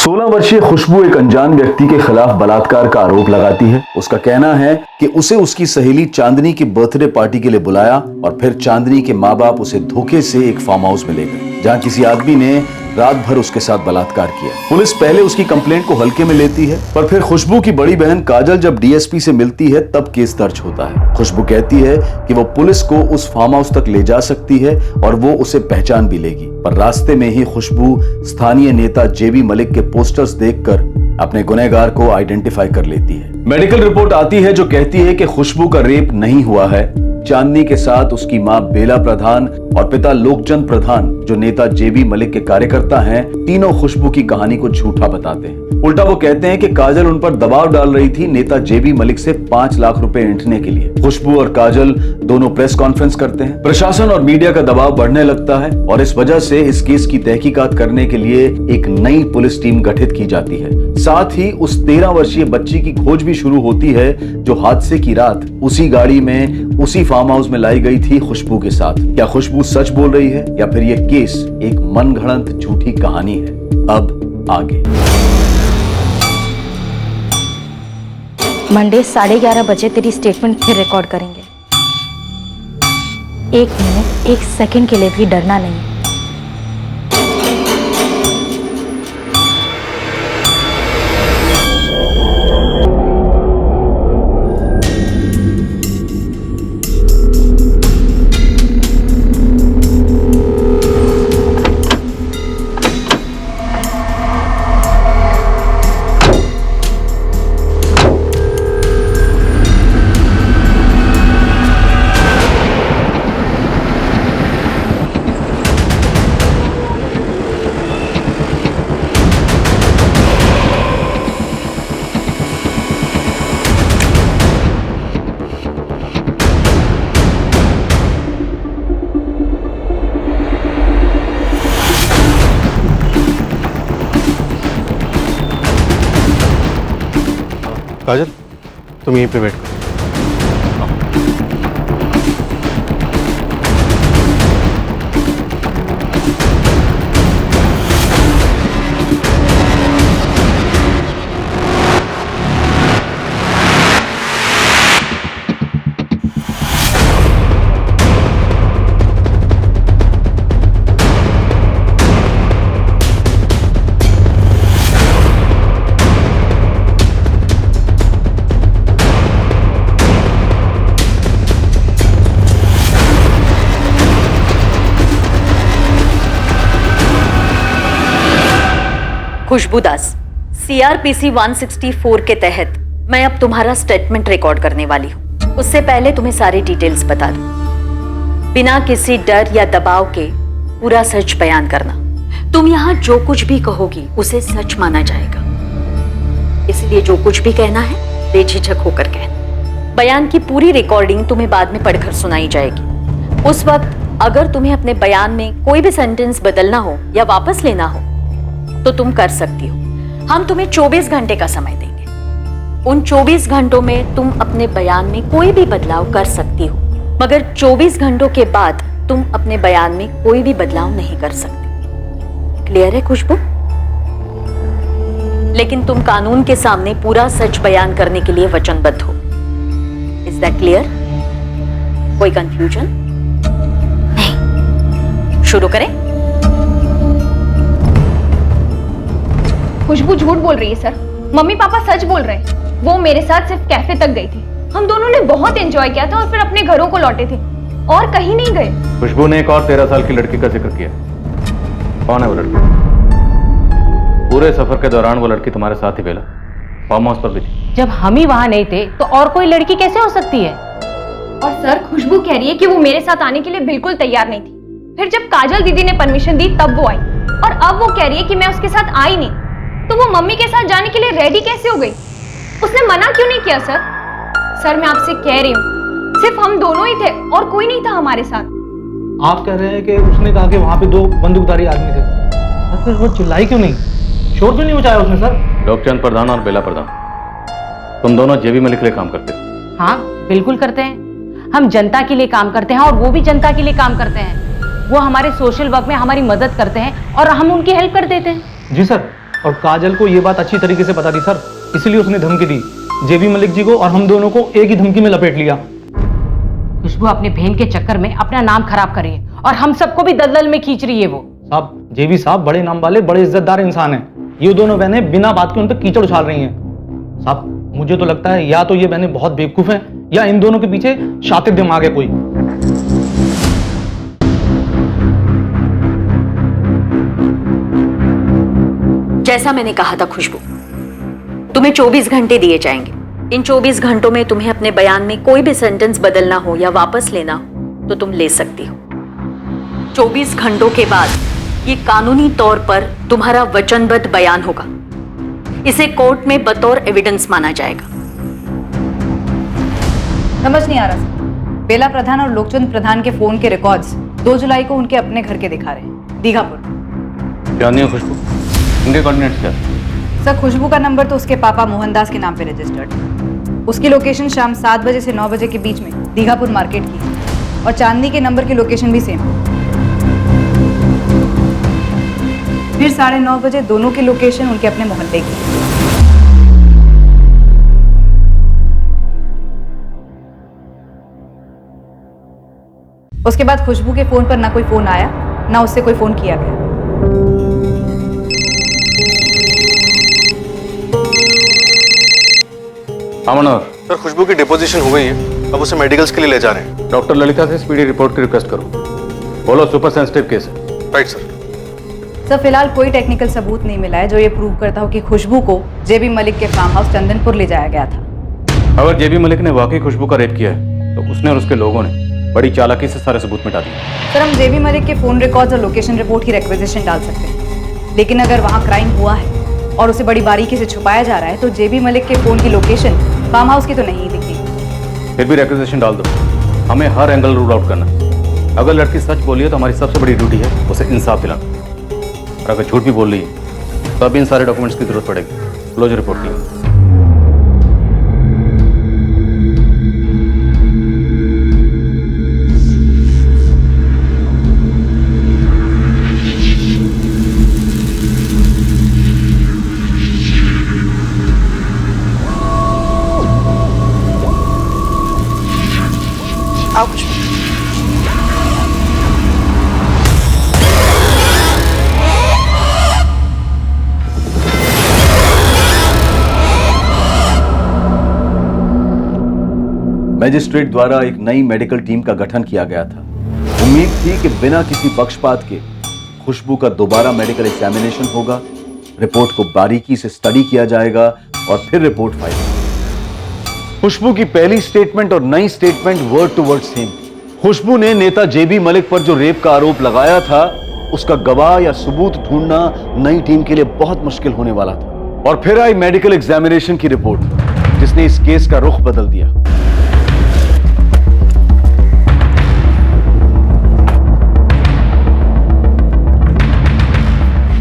16 वर्षीय खुशबू एक अनजान व्यक्ति के खिलाफ बलात्कार का आरोप लगाती है। उसका कहना है कि उसे उसकी सहेली चांदनी की बर्थडे पार्टी के लिए बुलाया और फिर चांदनी के माँ बाप उसे धोखे से एक फार्म हाउस में ले गए, जहाँ किसी आदमी ने रात भर उसके साथ बलात्कार किया। पुलिस पहले उसकी कंप्लेंट को हल्के में लेती है, पर फिर खुशबू की बड़ी बहन काजल जब डीएसपी से मिलती है तब केस दर्ज होता है। खुशबू कहती है कि वो पुलिस को उस फार्म हाउस तक ले जा सकती है और वो उसे पहचान भी लेगी, पर रास्ते में ही खुशबू स्थानीय नेता जेबी मलिक के पोस्टर्स देखकर अपने गुनहगार को आइडेंटिफाई कर लेती है। मेडिकल रिपोर्ट आती है जो कहती है कि खुशबू का रेप नहीं हुआ है। चांदनी के साथ उसकी मां बेला प्रधान और पिता लोकचंद प्रधान, जो नेता जेबी मलिक के कार्यकर्ता हैं, तीनों खुशबू की कहानी को झूठा बताते हैं। उल्टा वो कहते हैं कि काजल उन पर दबाव डाल रही थी नेता जेबी मलिक से 5 लाख रुपए ऐंठने के लिए। खुशबू और काजल दोनों प्रेस कॉन्फ्रेंस करते हैं। प्रशासन और मीडिया का दबाव बढ़ने लगता है और इस वजह से इस केस की तहकीकात करने के लिए एक नई पुलिस टीम गठित की जाती है। साथ ही उस 13 वर्षीय बच्ची की खोज भी शुरू होती है जो हादसे की रात उसी गाड़ी में उसी फार्म हाउस में लाई गई थी खुशबू के साथ। क्या खुशबू सच बोल रही है या फिर यह केस एक मनगढ़ंत झूठी कहानी है? अब आगे। मंडे 11:30 बजे तेरी स्टेटमेंट फिर रिकॉर्ड करेंगे। 1 मिनट 1 सेकंड के लिए भी डरना नहीं। काजल, तुम यहीं पे वेट करो। खुशबू दास, CRPC 164 के तहत मैं अब तुम्हारा स्टेटमेंट रिकॉर्ड करने वाली हूँ। उससे पहले तुम्हें सारी डिटेल्स बता दूं। बिना किसी डर या दबाव के पूरा सच बयान करना। तुम यहाँ जो कुछ भी कहोगी उसे सच माना जाएगा, इसलिए जो कुछ भी कहना है बेझिझक होकर कहना। बयान की पूरी रिकॉर्डिंग तुम्हें बाद में पढ़कर सुनाई जाएगी। उस वक्त अगर तुम्हें अपने बयान में कोई भी सेंटेंस बदलना हो या वापस लेना हो तो तुम कर सकती हो। हम तुम्हें 24 घंटे का समय देंगे। उन 24 घंटों में तुम अपने बयान में कोई भी बदलाव कर सकती हो, मगर 24 घंटों के बाद तुम अपने बयान में कोई भी बदलाव नहीं कर सकती। क्लियर है खुशबू? लेकिन तुम कानून के सामने पूरा सच बयान करने के लिए वचनबद्ध हो। Is that clear? कोई कंफ्यूजन नहीं? शुरू करें। खुशबू झूठ बोल रही है सर। मम्मी पापा सच बोल रहे हैं। वो मेरे साथ सिर्फ कैफे तक गई थी। हम दोनों ने बहुत एंजॉय किया था और फिर अपने घरों को लौटे थे और कहीं नहीं गए। खुशबू ने एक और 13 साल की लड़की का जिक्र किया। कौन है वो लड़की? पूरे सफर के दौरान वो लड़की तुम्हारे साथ ही बेला फार्म हाउस पर भी थी। जब हम ही वहां नहीं थे तो और कोई लड़की कैसे हो सकती है? और सर, खुशबू कह रही है कि वो मेरे साथ आने के लिए बिल्कुल तैयार नहीं थी। फिर जब काजल दीदी ने परमिशन दी तब वो आई, और अब वो कह रही है कि मैं उसके साथ आई नहीं। तो वो मम्मी के साथ जाने के लिए रेडी कैसे हो गई? उसने मना क्यों नहीं किया सर? सर, मैं आपसे कह रही हूँ, सिर्फ हम दोनों ही थे और कोई नहीं था हमारे साथ। आप कह रहे हैं कि उसने कहा कि वहाँ पे 2 बंदूकधारी आदमी थे, फिर वो चिल्लाई क्यों नहीं? शोर क्यों नहीं मचाया उसने सर? लोकचंद प्रधान और बेला प्रधान, तुम दोनों जेबी मलिक के लिए काम करते हो? हाँ, बिल्कुल करते हैं। हम जनता के लिए काम करते हैं और वो भी जनता के लिए काम करते हैं। वो हमारे सोशल वर्क में हमारी मदद करते हैं और हम उनकी हेल्प कर देते हैं। जी सर, और काजल को ये बात अच्छी तरीके से पता थी सर, इसलिए उसने धमकी दी जेबी मलिक जी को और हम दोनों को एक ही धमकी में लपेट लिया। खुशबू अपने बहन के चक्कर में अपना नाम खराब कर रही है और हम सबको भी दलदल में खींच रही है वो। साहब, जेबी साहब बड़े नाम वाले, बड़े इज्जतदार इंसान हैं। ये दोनों बहनें बिना बात के उन पर कीचड़ उछाल रही हैं। साहब, मुझे तो लगता है या तो ये बहनें बहुत बेवकूफ हैं या इन दोनों के पीछे शातिर दिमाग है कोई। जैसा मैंने कहा था खुशबू, तुम्हें 24 घंटे दिए जाएंगे। इन 24 घंटों में तुम्हें अपने बयान में कोई भी सेंटेंस बदलना हो या वापस लेना हो तो तुम ले सकती हो। 24 घंटों के बाद ये कानूनी तौर पर तुम्हारा वचनबद्ध बयान होगा। इसे कोर्ट में बतौर एविडेंस माना जाएगा। समझ नहीं आ रहा सर। बेला प्रधान और लोकचंद प्रधान के फोन के रिकॉर्ड्स 2 जुलाई को उनके अपने घर के दिखा रहे हैं, दीघापुर। क्या नहीं है खुशबू? इनके कोऑर्डिनेट्स क्या? सर, खुशबू का नंबर तो उसके पापा मोहनदास के नाम पे रजिस्टर्ड है। उसकी लोकेशन शाम 7 बजे से 9 बजे के बीच में दीघापुर मार्केट की है और चांदनी के नंबर की लोकेशन भी सेम। फिर 9:30 बजे दोनों की लोकेशन उनके अपने मोहल्ले की। उसके बाद खुशबू के फोन पर ना कोई फोन आया, ना उससे कोई फोन किया गया। मनोहर, सर, खुशबू की डिपोजिशन हो गई है, अब उसे मेडिकल्स के लिए ले जा रहे हैं। डॉक्टर ललिता से स्पीडी रिपोर्ट की रिक्वेस्ट करो। बोलो सुपर सेंसिटिव केस है। Right sir. सर, फिलहाल कोई टेक्निकल सबूत नहीं मिला है जो ये प्रूव करता हो कि खुशबू को जेबी मलिक के फार्म हाउस चंदनपुर ले जाया गया था। अगर जेबी मलिक ने वाकई खुशबू का रेप किया है तो उसने और उसके लोगों ने बड़ी चालाकी से सारे सबूत मिटा दिए। सर, हम जेबी मलिक के फोन रिकॉर्ड्स और लोकेशन रिपोर्ट की रिक्वेजिशन डाल सकते हैं, लेकिन अगर वहाँ क्राइम हुआ है और उसे बड़ी बारीकी से छुपाया जा रहा है तो जेबी मलिक के फोन की लोकेशन फार्म हाउस की तो नहीं दिखी। फिर भी रिक्वेजिशन डाल दो, हमें हर एंगल रूल आउट करना। अगर लड़की सच बोली है तो हमारी सबसे बड़ी ड्यूटी है उसे इंसाफ दिलाना, और अगर झूठ भी बोल रही है तो अब इन सारे डॉक्यूमेंट्स की जरूरत पड़ेगी क्लोजर रिपोर्ट के लिए। आओ खुशबू। मैजिस्ट्रेट द्वारा एक नई मेडिकल टीम का गठन किया गया था। उम्मीद थी कि बिना किसी पक्षपात के खुशबू का दोबारा मेडिकल एग्जामिनेशन होगा, रिपोर्ट को बारीकी से स्टडी किया जाएगा और फिर रिपोर्ट फाइल। खुशबू की पहली स्टेटमेंट और नई statement word to word same. Khushbu ने नेता जेबी मलिक पर जो रेप का आरोप लगाया था उसका गवाह या सबूत ढूंढना नई टीम के लिए बहुत मुश्किल होने वाला था। और फिर आई मेडिकल एग्जामिनेशन की रिपोर्ट जिसने इस केस का रुख बदल दिया।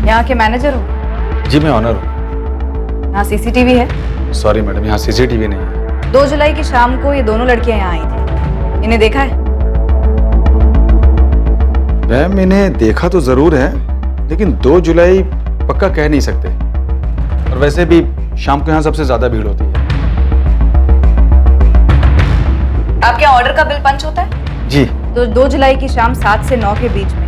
यहाँ के मैनेजर हो? जी, मैं ऑनर हूँ। यहाँ सीसीटीवी है? सॉरी मैडम, यहाँ सीसीटीवी नहीं है। 2 जुलाई की शाम को ये दोनों लड़कियां यहाँ आई थी, इन्हें देखा है? मैम, इन्हें देखा तो जरूर है, लेकिन 2 जुलाई पक्का कह नहीं सकते। और वैसे भी शाम को यहाँ सबसे ज्यादा भीड़ होती है। आपके ऑर्डर का बिल पंच होता है? जी। तो 2 जुलाई की शाम 7 से 9 के बीच में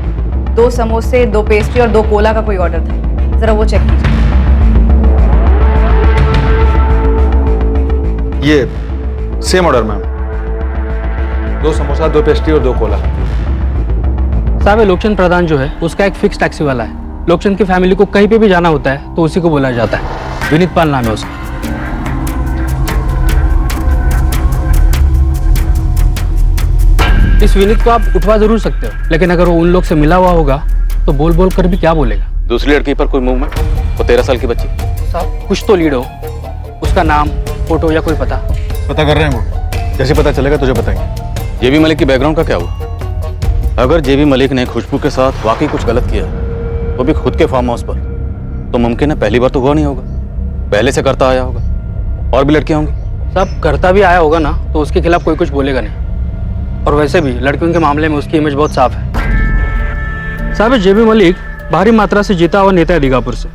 2 समोसे, 2 पेस्ट्री और 2 कोला का कोई ऑर्डर था, जरा वो चेक कीजिए। ये same order ma'am, 2 samosa, 2 pastry और 2 कोला। साहब, लोकचंद प्रधान जो है उसका एक फिक्स टैक्सी वाला है। लोकचंद की फैमिली को कहीं पे भी जाना होता है तो उसी को बुलाया जाता है। विनीत पाल नाम है उसका। इस विनीत को आप उठवा जरूर सकते हो, लेकिन अगर वो उन लोग से मिला हुआ होगा तो बोल बोल कर भी क्या बोलेगा। दूसरी लड़की पर कोई मूवमेंट? वो 13 साल की बच्ची। साहब, कुछ तो लीड हो, उसका नाम, फोटो या कोई पता कर रहे हैं वो, जैसे पता चलेगा तुझे बताएंगे। जेबी मलिक की बैकग्राउंड का क्या हुआ? अगर जेबी मलिक ने खुशबू के साथ वाकई कुछ गलत किया वो भी खुद के फार्म हाउस पर, तो मुमकिन है पहली बार तो हुआ नहीं होगा, पहले से करता आया होगा। और भी लड़कियां होंगी। साहब, करता भी आया होगा ना तो उसके खिलाफ कोई कुछ बोलेगा नहीं। और वैसे भी लड़कियों के मामले में उसकी इमेज बहुत साफ है। साहब, जेबी मलिक भारी मात्रा से जीता हुआ नेता है दीघापुर से।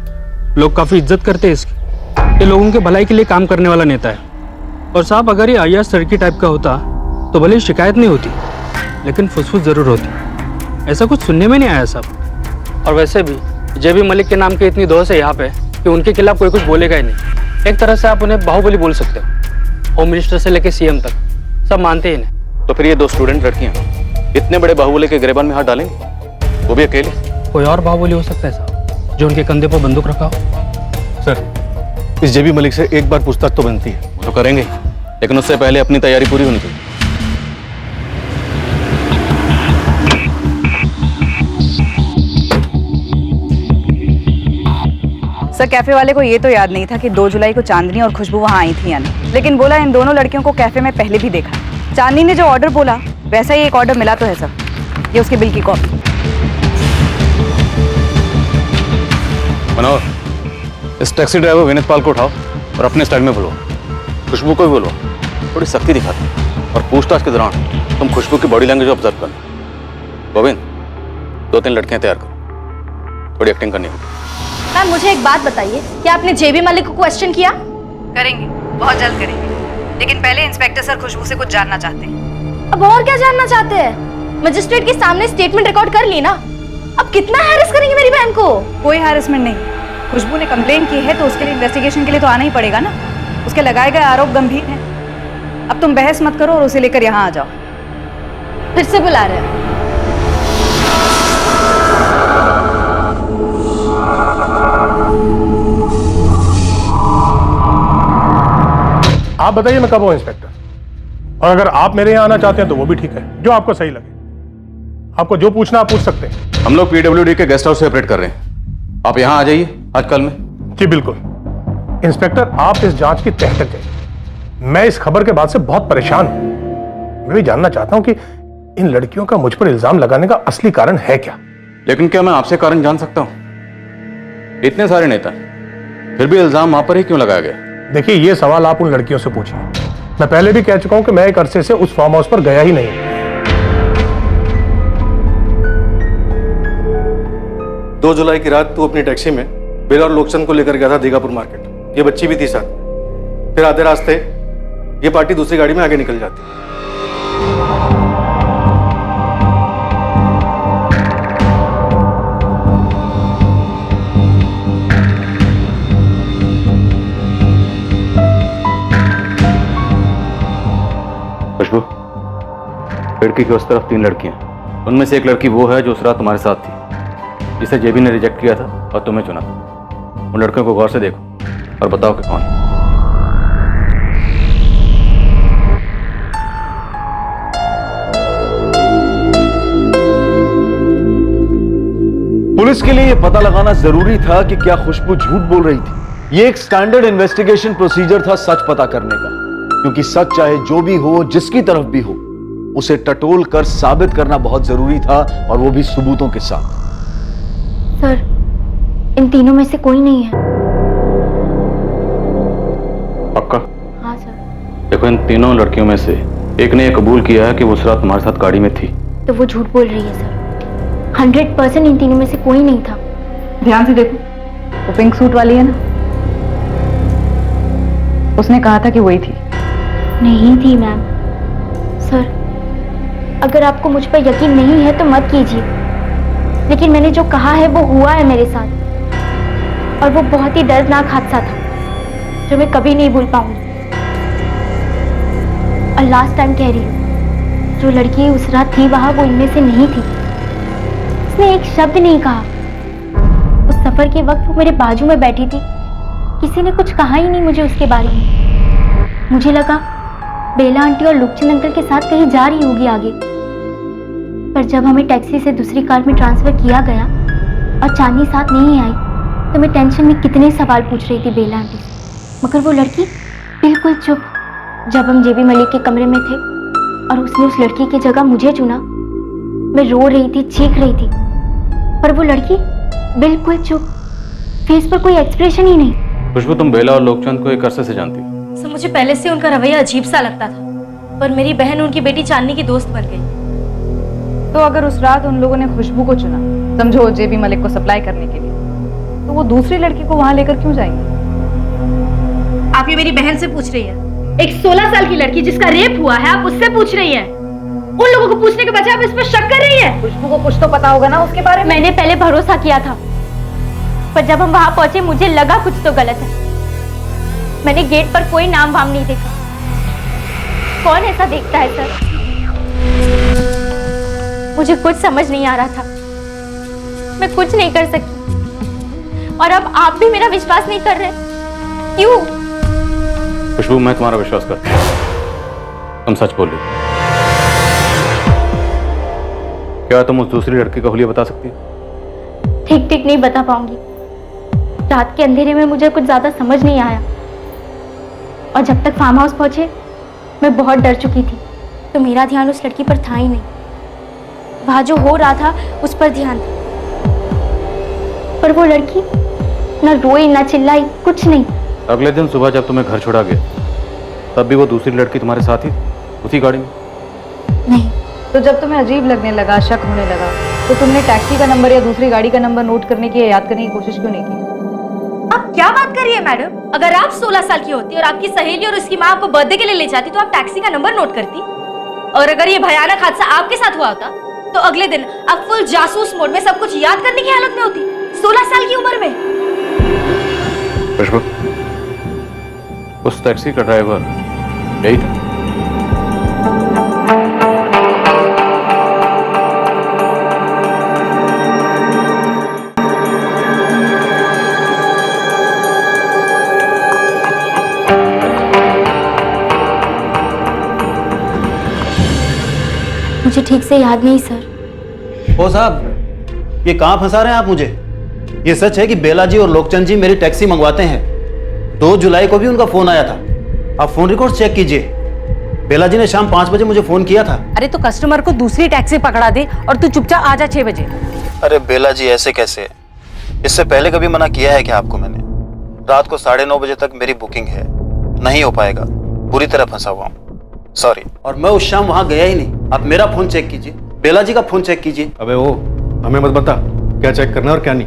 लोग काफ़ी इज्जत करते हैं इसकी। ये लोगों के भलाई के लिए काम करने वाला नेता है। और साहब अगर ये अय्याज सड़की टाइप का होता तो भले ही शिकायत नहीं होती, लेकिन फुसफुस ज़रूर होती। ऐसा कुछ सुनने में नहीं आया साहब। और वैसे भी जेबी मलिक के नाम की इतनी दोष है यहाँ पे कि उनके खिलाफ कोई कुछ बोलेगा ही नहीं। एक तरह से आप उन्हें बाहुबली बोल सकते हो। होम मिनिस्टर से लेकर सीएम तक सब मानते ही नहीं। तो फिर ये 2 स्टूडेंट लड़कियां इतने बड़े बाहुबली के गिरेबान में हाथ डालेंगे, वो भी अकेले? कोई और बाहुबली हो सकता है साहब, जो उनके कंधे पर बंदूक रखा हो। सर, इस जेबी मलिक से एक बार पूछताछ तो बनती है। वो तो करेंगे, लेकिन उससे पहले अपनी तैयारी पूरी होनी चाहिए। सर, कैफे वाले को ये तो याद नहीं था कि 2 जुलाई को चांदनी और खुशबू वहाँ आई थी या नहीं, लेकिन बोला इन दोनों लड़कियों को कैफे में पहले भी देखा। चांदनी ने जो ऑर्डर बोला वैसा ही एक ऑर्डर मिला तो है सर, ये उसके बिल की कॉपी। मनोहर, इस टैक्सी ड्राइवर विनीत पाल को उठाओ और अपने स्टाइल में बुलवाओ। खुशबू को भी बुलवाओ, थोड़ी सख्ती दिखाते और पूछताछ के दौरान तुम खुशबू की बॉडी लैंग्वेज ऑब्जर्व करना। गोविंद, 2-3 लड़कियां तैयार करो, थोड़ी एक्टिंग करनी होगी। मैम मुझे एक बात बताइए, क्या आपने जेबी मलिक को क्वेश्चन किया? करेंगे, बहुत जल्द करेंगे, लेकिन पहले इंस्पेक्टर सर खुशबू से कुछ जानना चाहते हैं। अब और क्या जानना चाहते हैं? मजिस्ट्रेट के सामने स्टेटमेंट रिकॉर्ड कर ली ना, अब कितना हैरेस करेंगे मेरी बहन को? कोई हैरेसमेंट नहीं, खुशबू ने कंप्लेन की है तो उसके लिए इन्वेस्टिगेशन के लिए तो आना ही पड़ेगा ना। उसके लगाए गए आरोप गंभीर हैं। अब तुम बहस मत करो और उसे लेकर यहाँ आ जाओ। फिर से बुला रहे हैं। आप बताइए मैं कब हूं इंस्पेक्टर, और अगर आप मेरे यहाँ आना चाहते हैं तो वो भी ठीक है, जो आपको सही लगे। आपको जो पूछना आप पूछ सकते हैं। हम लोग पीडब्ल्यूडी के गेस्ट हाउस से ऑपरेट कर रहे हैं, आप यहाँ आ जाइए आज कल में। जी बिल्कुल इंस्पेक्टर, आप इस जांच की तह तक जाइए। मैं इस खबर के बाद से बहुत परेशान हूं। मैं भी जानना चाहता हूं कि इन लड़कियों का मुझ पर इल्जाम लगाने का असली कारण है क्या। लेकिन क्या मैं आपसे कारण जान सकता हूं? इतने सारे नेता, फिर भी इल्जाम आप पर ही क्यों लगाया गया? देखिए, ये सवाल आप उन लड़कियों से पूछिए। मैं पहले भी कह चुका हूं कि मैं एक अरसे से उस फार्म हाउस पर गया ही नहीं। 2 जुलाई की रात तू अपनी टैक्सी में बिल और लोकचंद को लेकर गया था दीघापुर मार्केट। ये बच्ची भी थी साथ। फिर आधे रास्ते ये पार्टी दूसरी गाड़ी में आगे निकल जाती। खुशबू, खिड़की के उस तरफ 3 लड़कियां, उनमें से एक लड़की वो है जो उस रात तुम्हारे साथ थी, जिसे जेबी ने रिजेक्ट किया था और तुम्हें चुना। उन लड़कियों को गौर से देखो और बताओ कि कौन है। पुलिस के लिए यह पता लगाना जरूरी था कि क्या खुशबू झूठ बोल रही थी। यह एक स्टैंडर्ड इन्वेस्टिगेशन प्रोसीजर था सच पता करने का, क्योंकि सच चाहे जो भी हो, जिसकी तरफ भी हो, उसे टटोल कर साबित करना बहुत जरूरी था, और वो भी सबूतों के साथ। सर, इन तीनों में से कोई नहीं है। पक्का? हाँ सर। देखो, इन तीनों लड़कियों में से एक ने यह कबूल किया है कि वो उस रात तुम्हारे साथ गाड़ी में थी। तो वो झूठ बोल रही है सर। 100% इन तीनों में से कोई नहीं था। ध्यान से देखो, वो पिंक सूट वाली है ना, उसने कहा था कि वही थी। नहीं थी मैम। सर, अगर आपको मुझ पर यकीन नहीं है तो मत कीजिए, लेकिन मैंने जो कहा है वो हुआ है मेरे साथ, और वो बहुत ही दर्दनाक हादसा था जो मैं कभी नहीं भूल पाऊंगी। और लास्ट टाइम कह रही हूँ, जो लड़की उस रात थी वहां, वो इनमें से नहीं थी। उसने एक शब्द नहीं कहा। उस सफर के वक्त वो मेरे बाजू में बैठी थी, किसी ने कुछ कहा ही नहीं मुझे उसके बारे में। मुझे लगा बेला आंटी और लुकचंद अंकल के साथ कहीं जा रही होगी आगे, पर जब हमें टैक्सी से दूसरी कार में ट्रांसफर किया गया और चांदनी साथ नहीं आई, तो मैं टेंशन में कितने सवाल पूछ रही थी बेला आंटी से, मगर वो लड़की बिल्कुल चुप। जब हम जेबी मलिक के कमरे में थे और उसने उस लड़की की जगह मुझे चुना, मैं रो रही थी, चीख रही थी, पर वो लड़की बिल्कुल चुप, फेस पर कोई एक्सप्रेशन ही नहीं। खुशबू, तुम बेला और लोकचंद को एक अरसे से जानती हो। सर, मुझे पहले से उनका रवैया अजीब सा लगता था, पर मेरी बहन उनकी बेटी चांदनी की दोस्त बन गई। तो अगर उस रात उन लोगों ने खुशबू को चुना, समझो जेबी मलिक को सप्लाई करने के लिए, तो वो दूसरी लड़की को वहां लेकर क्यों जाएंगे? आप ये मेरी बहन से पूछ रही हैं? एक 16 साल की लड़की जिसका रेप हुआ है, आप उससे पूछ रही हैं? उन लोगों को पूछने के बजाय आप इस पर शक कर रही हैं? खुशबू को कुछ तो पता होगा ना उसके बारे में। मैंने पहले भरोसा किया था, पर जब हम वहां पहुंचे मुझे लगा कुछ तो गलत है। मैंने गेट पर कोई नाम वाम नहीं देखा। कौन ऐसा देखता है सर? मुझे कुछ समझ नहीं आ रहा था, मैं कुछ नहीं कर सकी, और अब आप भी मेरा विश्वास नहीं कर रहे। क्यों? खुशबू, मैं तुम्हारा विश्वास करता हूं, तुम सच बोल रही हो। क्या तुम उस दूसरी लड़की का हुलिया बता सकती हो? ठीक ठीक नहीं बता पाऊंगी। रात के अंधेरे में मुझे कुछ ज्यादा समझ नहीं आया, और जब तक फार्म हाउस पहुंचे मैं बहुत डर चुकी थी, तो मेरा ध्यान उस लड़की पर था ही नहीं। वहां जो हो रहा था उस पर ध्यान था, पर वो लड़की न रोई न चिल्लाई, कुछ नहीं। अगले दिन सुबह जब तुम्हें घर छोड़ा गया तब भी वो दूसरी लड़की तुम्हारे साथ ही उसी गाड़ी में? नहीं। तो जब तुम्हें अजीब लगने लगा, शक होने लगा, तो तुमने टैक्सी का नंबर या दूसरी गाड़ी का नंबर नोट करने की या याद करने की कोशिश क्यों नहीं की? आप क्या बात कर रही है मैडम? अगर आप 16 साल की होती और आपकी सहेली और उसकी माँ आपको बर्थडे के लिए ले जाती तो आप टैक्सी का नंबर नोट करती, और अगर ये भयानक हादसा आपके साथ हुआ होता तो अगले दिन आप फुल जासूस मोड में सब कुछ याद करने की हालत में होती, 16 साल की उम्र में। खुशबू, उस टैक्सी का ड्राइवर यही था। मुझे ठीक से याद नहीं सर। ओ साहब, ये कहाँ फंसा रहे हैं आप मुझे? ये सच है कि बेला जी और लोकचंद जी मेरी टैक्सी मंगवाते हैं। 2 जुलाई को भी उनका फोन आया था। आप फोन रिकॉर्ड चेक कीजिए। बेला जी ने शाम 5 बजे मुझे फोन किया था। अरे तो कस्टमर को दूसरी टैक्सी पकड़ा दे और तू चुपचाप आ जा 6 बजे। अरे बेला जी, ऐसे कैसे? इससे पहले कभी मना किया है क्या आपको मैंने? रात को 9:30 बजे तक मेरी बुकिंग है, नहीं हो पाएगा। पूरी तरह फंसा हुआ हूँ, सॉरी। और मैं उस शाम वहां गया ही नहीं। आप मेरा फोन चेक कीजिए, बेला जी का फोन चेक कीजिए। अबे वो हमें मत बता क्या चेक करना है और क्या नहीं।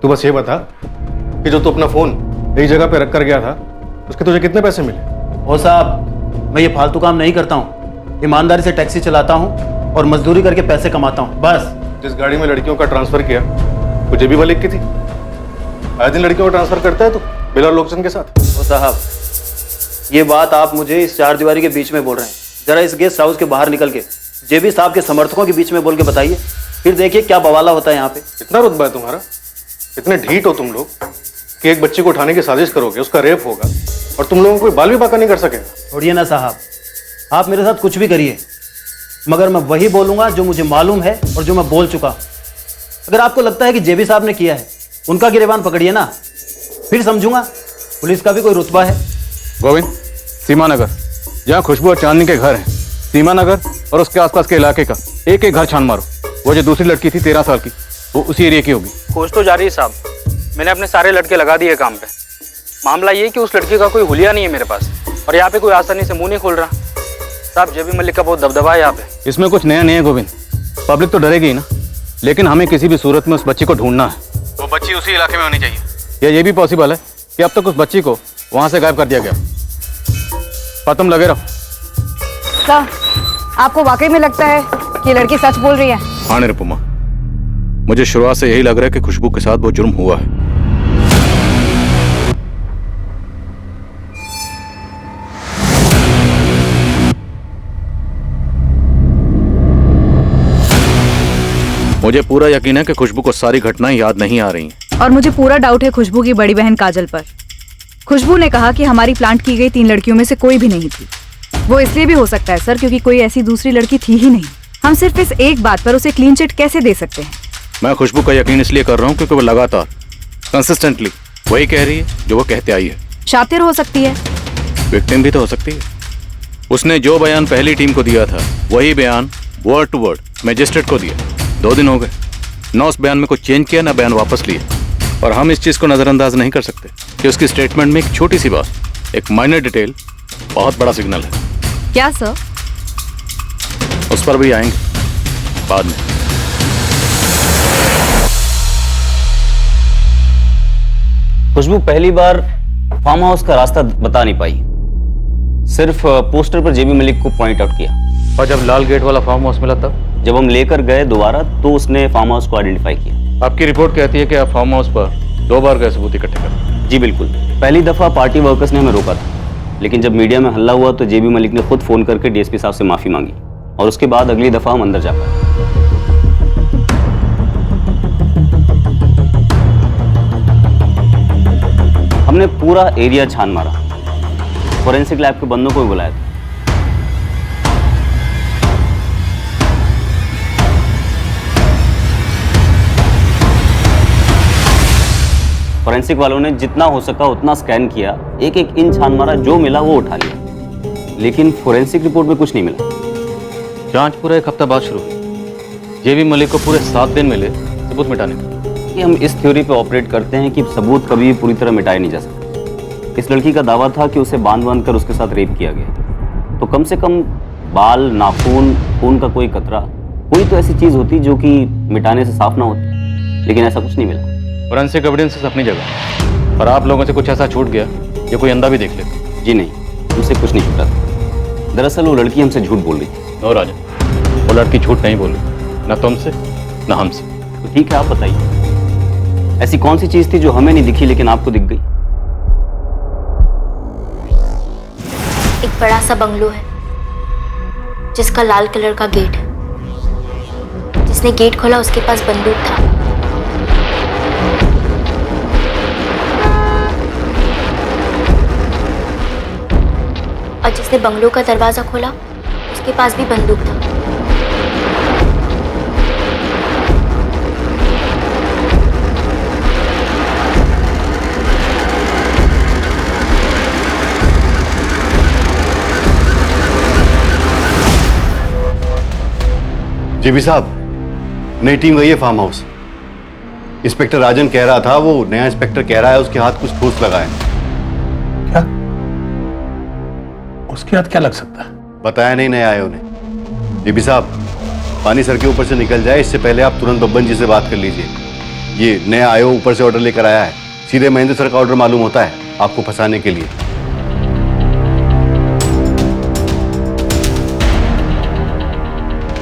तू बस ये बता कि जो तू अपना फोन एक जगह पे रख कर गया था उसके तुझे कितने पैसे मिले? ओ साहब, मैं ये फालतू काम नहीं करता हूँ। ईमानदारी से टैक्सी चलाता हूँ और मजदूरी करके पैसे कमाता हूँ, बस। जिस गाड़ी में लड़कियों का ट्रांसफर किया वो जेबी मलिक की थी। आए दिन लड़कियों का ट्रांसफर करता है तो बेला और लोकचंद के साथ। ओ साहब, ये बात आप मुझे इस 4 दीवारी के बीच में बोल रहे हैं। जरा इस गेस्ट हाउस के बाहर निकल के जेबी साहब के समर्थकों के बीच में बोल के बताइए, फिर देखिए क्या बवाला होता है यहाँ पे। इतना रुतबा है तुम्हारा? इतने ढीठ हो तुम लोग कि एक बच्ची को उठाने की साजिश करोगे, उसका रेप होगा और तुम लोगों को कोई बाल भी बाका नहीं कर सकेगा। छोड़िए ना साहब, आप मेरे साथ कुछ भी करिए, मगर मैं वही बोलूंगा जो मुझे मालूम है और जो मैं बोल चुका हूं। अगर आपको लगता है कि जेबी साहब ने किया है, उनका गिरेबान पकड़िए ना, फिर समझूंगा पुलिस का भी कोई रुतबा है। गोविंद, सीमानगर, जहाँ खुशबू और चांदनी के घर हैं, सीमानगर और उसके आसपास के इलाके का एक एक घर छान मारो। वो जो दूसरी लड़की थी 13 साल की, वो उसी एरिया की होगी। खोज तो जारी है साहब, मैंने अपने सारे लड़के लगा दिए काम पे। मामला ये कि उस लड़की का कोई हुलिया नहीं है मेरे पास, और यहाँ पे कोई आसानी से मुंह नहीं खोल रहा। साहब, जेबी मलिक का बहुत दबदबा है यहाँ पे। इसमें कुछ नया नहीं है गोविंद, पब्लिक तो डरेगी ना, लेकिन हमें किसी भी सूरत में उस बच्ची को ढूंढना है। वो बच्ची उसी इलाके में होनी चाहिए। या ये भी पॉसिबल है कि अब तक उस बच्ची को वहां से गायब कर दिया गया। पर तुम लगे रहो। सर, आपको वाकई में लगता है कि लड़की सच बोल रही है? हाँ निरुपमा, मुझे शुरुआत से यही लग रहा है कि खुशबू के साथ वो जुर्म हुआ है। मुझे पूरा यकीन है कि खुशबू को सारी घटनाएं याद नहीं आ रही हैं। और मुझे पूरा डाउट है खुशबू की बड़ी बहन काजल पर। खुशबू ने कहा कि हमारी प्लांट की गई 3 लड़कियों में से कोई भी नहीं थी। वो इसलिए भी हो सकता है सर क्योंकि कोई ऐसी दूसरी लड़की थी ही नहीं। हम सिर्फ इस एक बात पर उसे क्लीन चिट कैसे दे सकते हैं? मैं खुशबू का यकीन इसलिए कर रहा हूँ क्योंकि वो लगातार कंसिस्टेंटली वही कह रही है जो वो कहते आई है। शातिर हो सकती है, विक्टिम भी तो हो सकती है। उसने जो बयान पहली टीम को दिया था वही बयान वर्ड टू वर्ड मजिस्ट्रेट को दिया। 2 दिन हो गए, ना उस बयान में कुछ चेंज किया ना बयान वापस लिया। और हम इस चीज़ को नज़रअंदाज नहीं कर सकते कि उसकी स्टेटमेंट में एक छोटी सी बात, एक माइनर डिटेल बहुत बड़ा सिग्नल है। क्या सर? उस पर भी आएंगे बाद में। खुशबू पहली बार फार्म हाउस का रास्ता बता नहीं पाई, सिर्फ पोस्टर पर जेबी मलिक को पॉइंट आउट किया। और जब लाल गेट वाला फार्म हाउस मिला तब जब हम लेकर गए दोबारा तो उसने फार्म हाउस को आइडेंटिफाई किया। आपकी रिपोर्ट कहती है कि आप फार्म हाउस पर 2 बार गए सबूत इकट्ठे कर। जी बिल्कुल। पहली दफा पार्टी वर्कर्स ने हमें रोका था, लेकिन जब मीडिया में हल्ला हुआ तो जेबी मलिक ने खुद फोन करके डीएसपी साहब से माफी मांगी और उसके बाद अगली दफा हम अंदर जा पाए। हमने पूरा एरिया छान मारा, फोरेंसिक लैब के बंदों को भी बुलाया था। फोरेंसिक वालों ने जितना हो सका उतना स्कैन किया, एक एक इंच छान मारा, जो मिला वो उठा लिया, लेकिन फोरेंसिक रिपोर्ट में कुछ नहीं मिला। जांच पूरा 1 हफ्ता बाद शुरू हुई। जेबी मलिक को पूरे 7 दिन मिले सबूत मिटाने का। कि हम इस थ्योरी पे ऑपरेट करते हैं कि सबूत कभी पूरी तरह मिटाए नहीं जा सकते। इस लड़की का दावा था कि उसे बांध कर उसके साथ रेप किया गया, तो कम से कम बाल, नाखून, खून का कोई कतरा, कोई तो ऐसी चीज होती जो कि मिटाने से साफ ना होती, लेकिन ऐसा कुछ नहीं मिला। फोरेंसिक एविडेंसेस अपनी जगह, और आप लोगों से कुछ ऐसा छूट गया जो कोई अंधा भी देख ले। जी नहीं, हमसे कुछ नहीं छूटा था। दरअसल वो लड़की हमसे झूठ बोल रही थी। नो राजन, वो लड़की झूठ नहीं बोल रही, न तुमसे न हमसे। तो ठीक है, आप बताइए ऐसी कौन सी चीज थी जो हमें नहीं दिखी लेकिन आपको दिख गई? एक बड़ा सा बंगलो है जिसका लाल कलर का गेट है। जिसने गेट खोला उसके पास बंदूक था। और जिसने बंगलो का दरवाजा खोला उसके पास भी बंदूक था। जेबी साहब, नई टीम गई है फार्म हाउस। इंस्पेक्टर राजन कह रहा था, वो नया इंस्पेक्टर कह रहा है उसके हाथ कुछ ठोस लगा है। क्या? उसके हाथ क्या लग सकता है? बताया नहीं नए आए उन्हें। जेबी साहब, पानी सर के ऊपर से निकल जाए इससे पहले आप तुरंत बब्बन जी से बात कर लीजिए। ये नया आयो ऊपर से ऑर्डर लेकर आया है, सीधे महेंद्र सर का ऑर्डर मालूम होता है आपको फंसाने के लिए।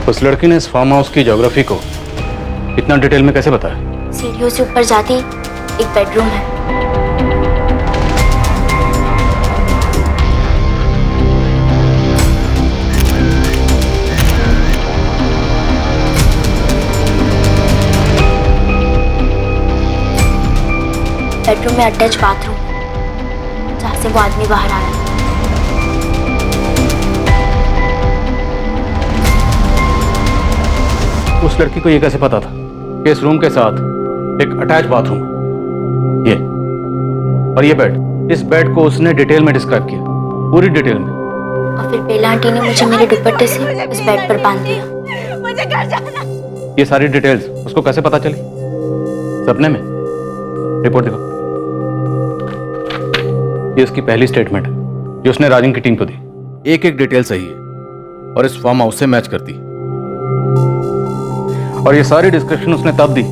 उस लड़की ने इस फार्म हाउस की ज्योग्राफी को इतना डिटेल में कैसे बताया? सीढ़ियों से ऊपर जाती एक बेडरूम है। बेडरूम में अटैच बाथरूम है जहाँ से वो आदमी बाहर आया। उस लड़की को ये कैसे पता था कि इस रूम के साथ एक अटैच बाथरूम है? ये और ये बेड, इस बेड को उसने डिटेल में डिस्क्राइब किया, पूरी डिटेल में। और फिर बेला आंटी ने मुझे मेरे दुपट्टे से उस बेड पर बांध दिया। मुझे घर जाना। ये सारी डिटेल्स उसको कैसे पता चली? सपने में? रिपोर्ट देखो। ये उसकी पहली स्टेटमेंट है जो उसने राजन की टीम को दी। एक एक डिटेल सही है और इस फार्म हाउस से मैच करती। और ये सारी डिस्क्रिप्शन उसने तब दी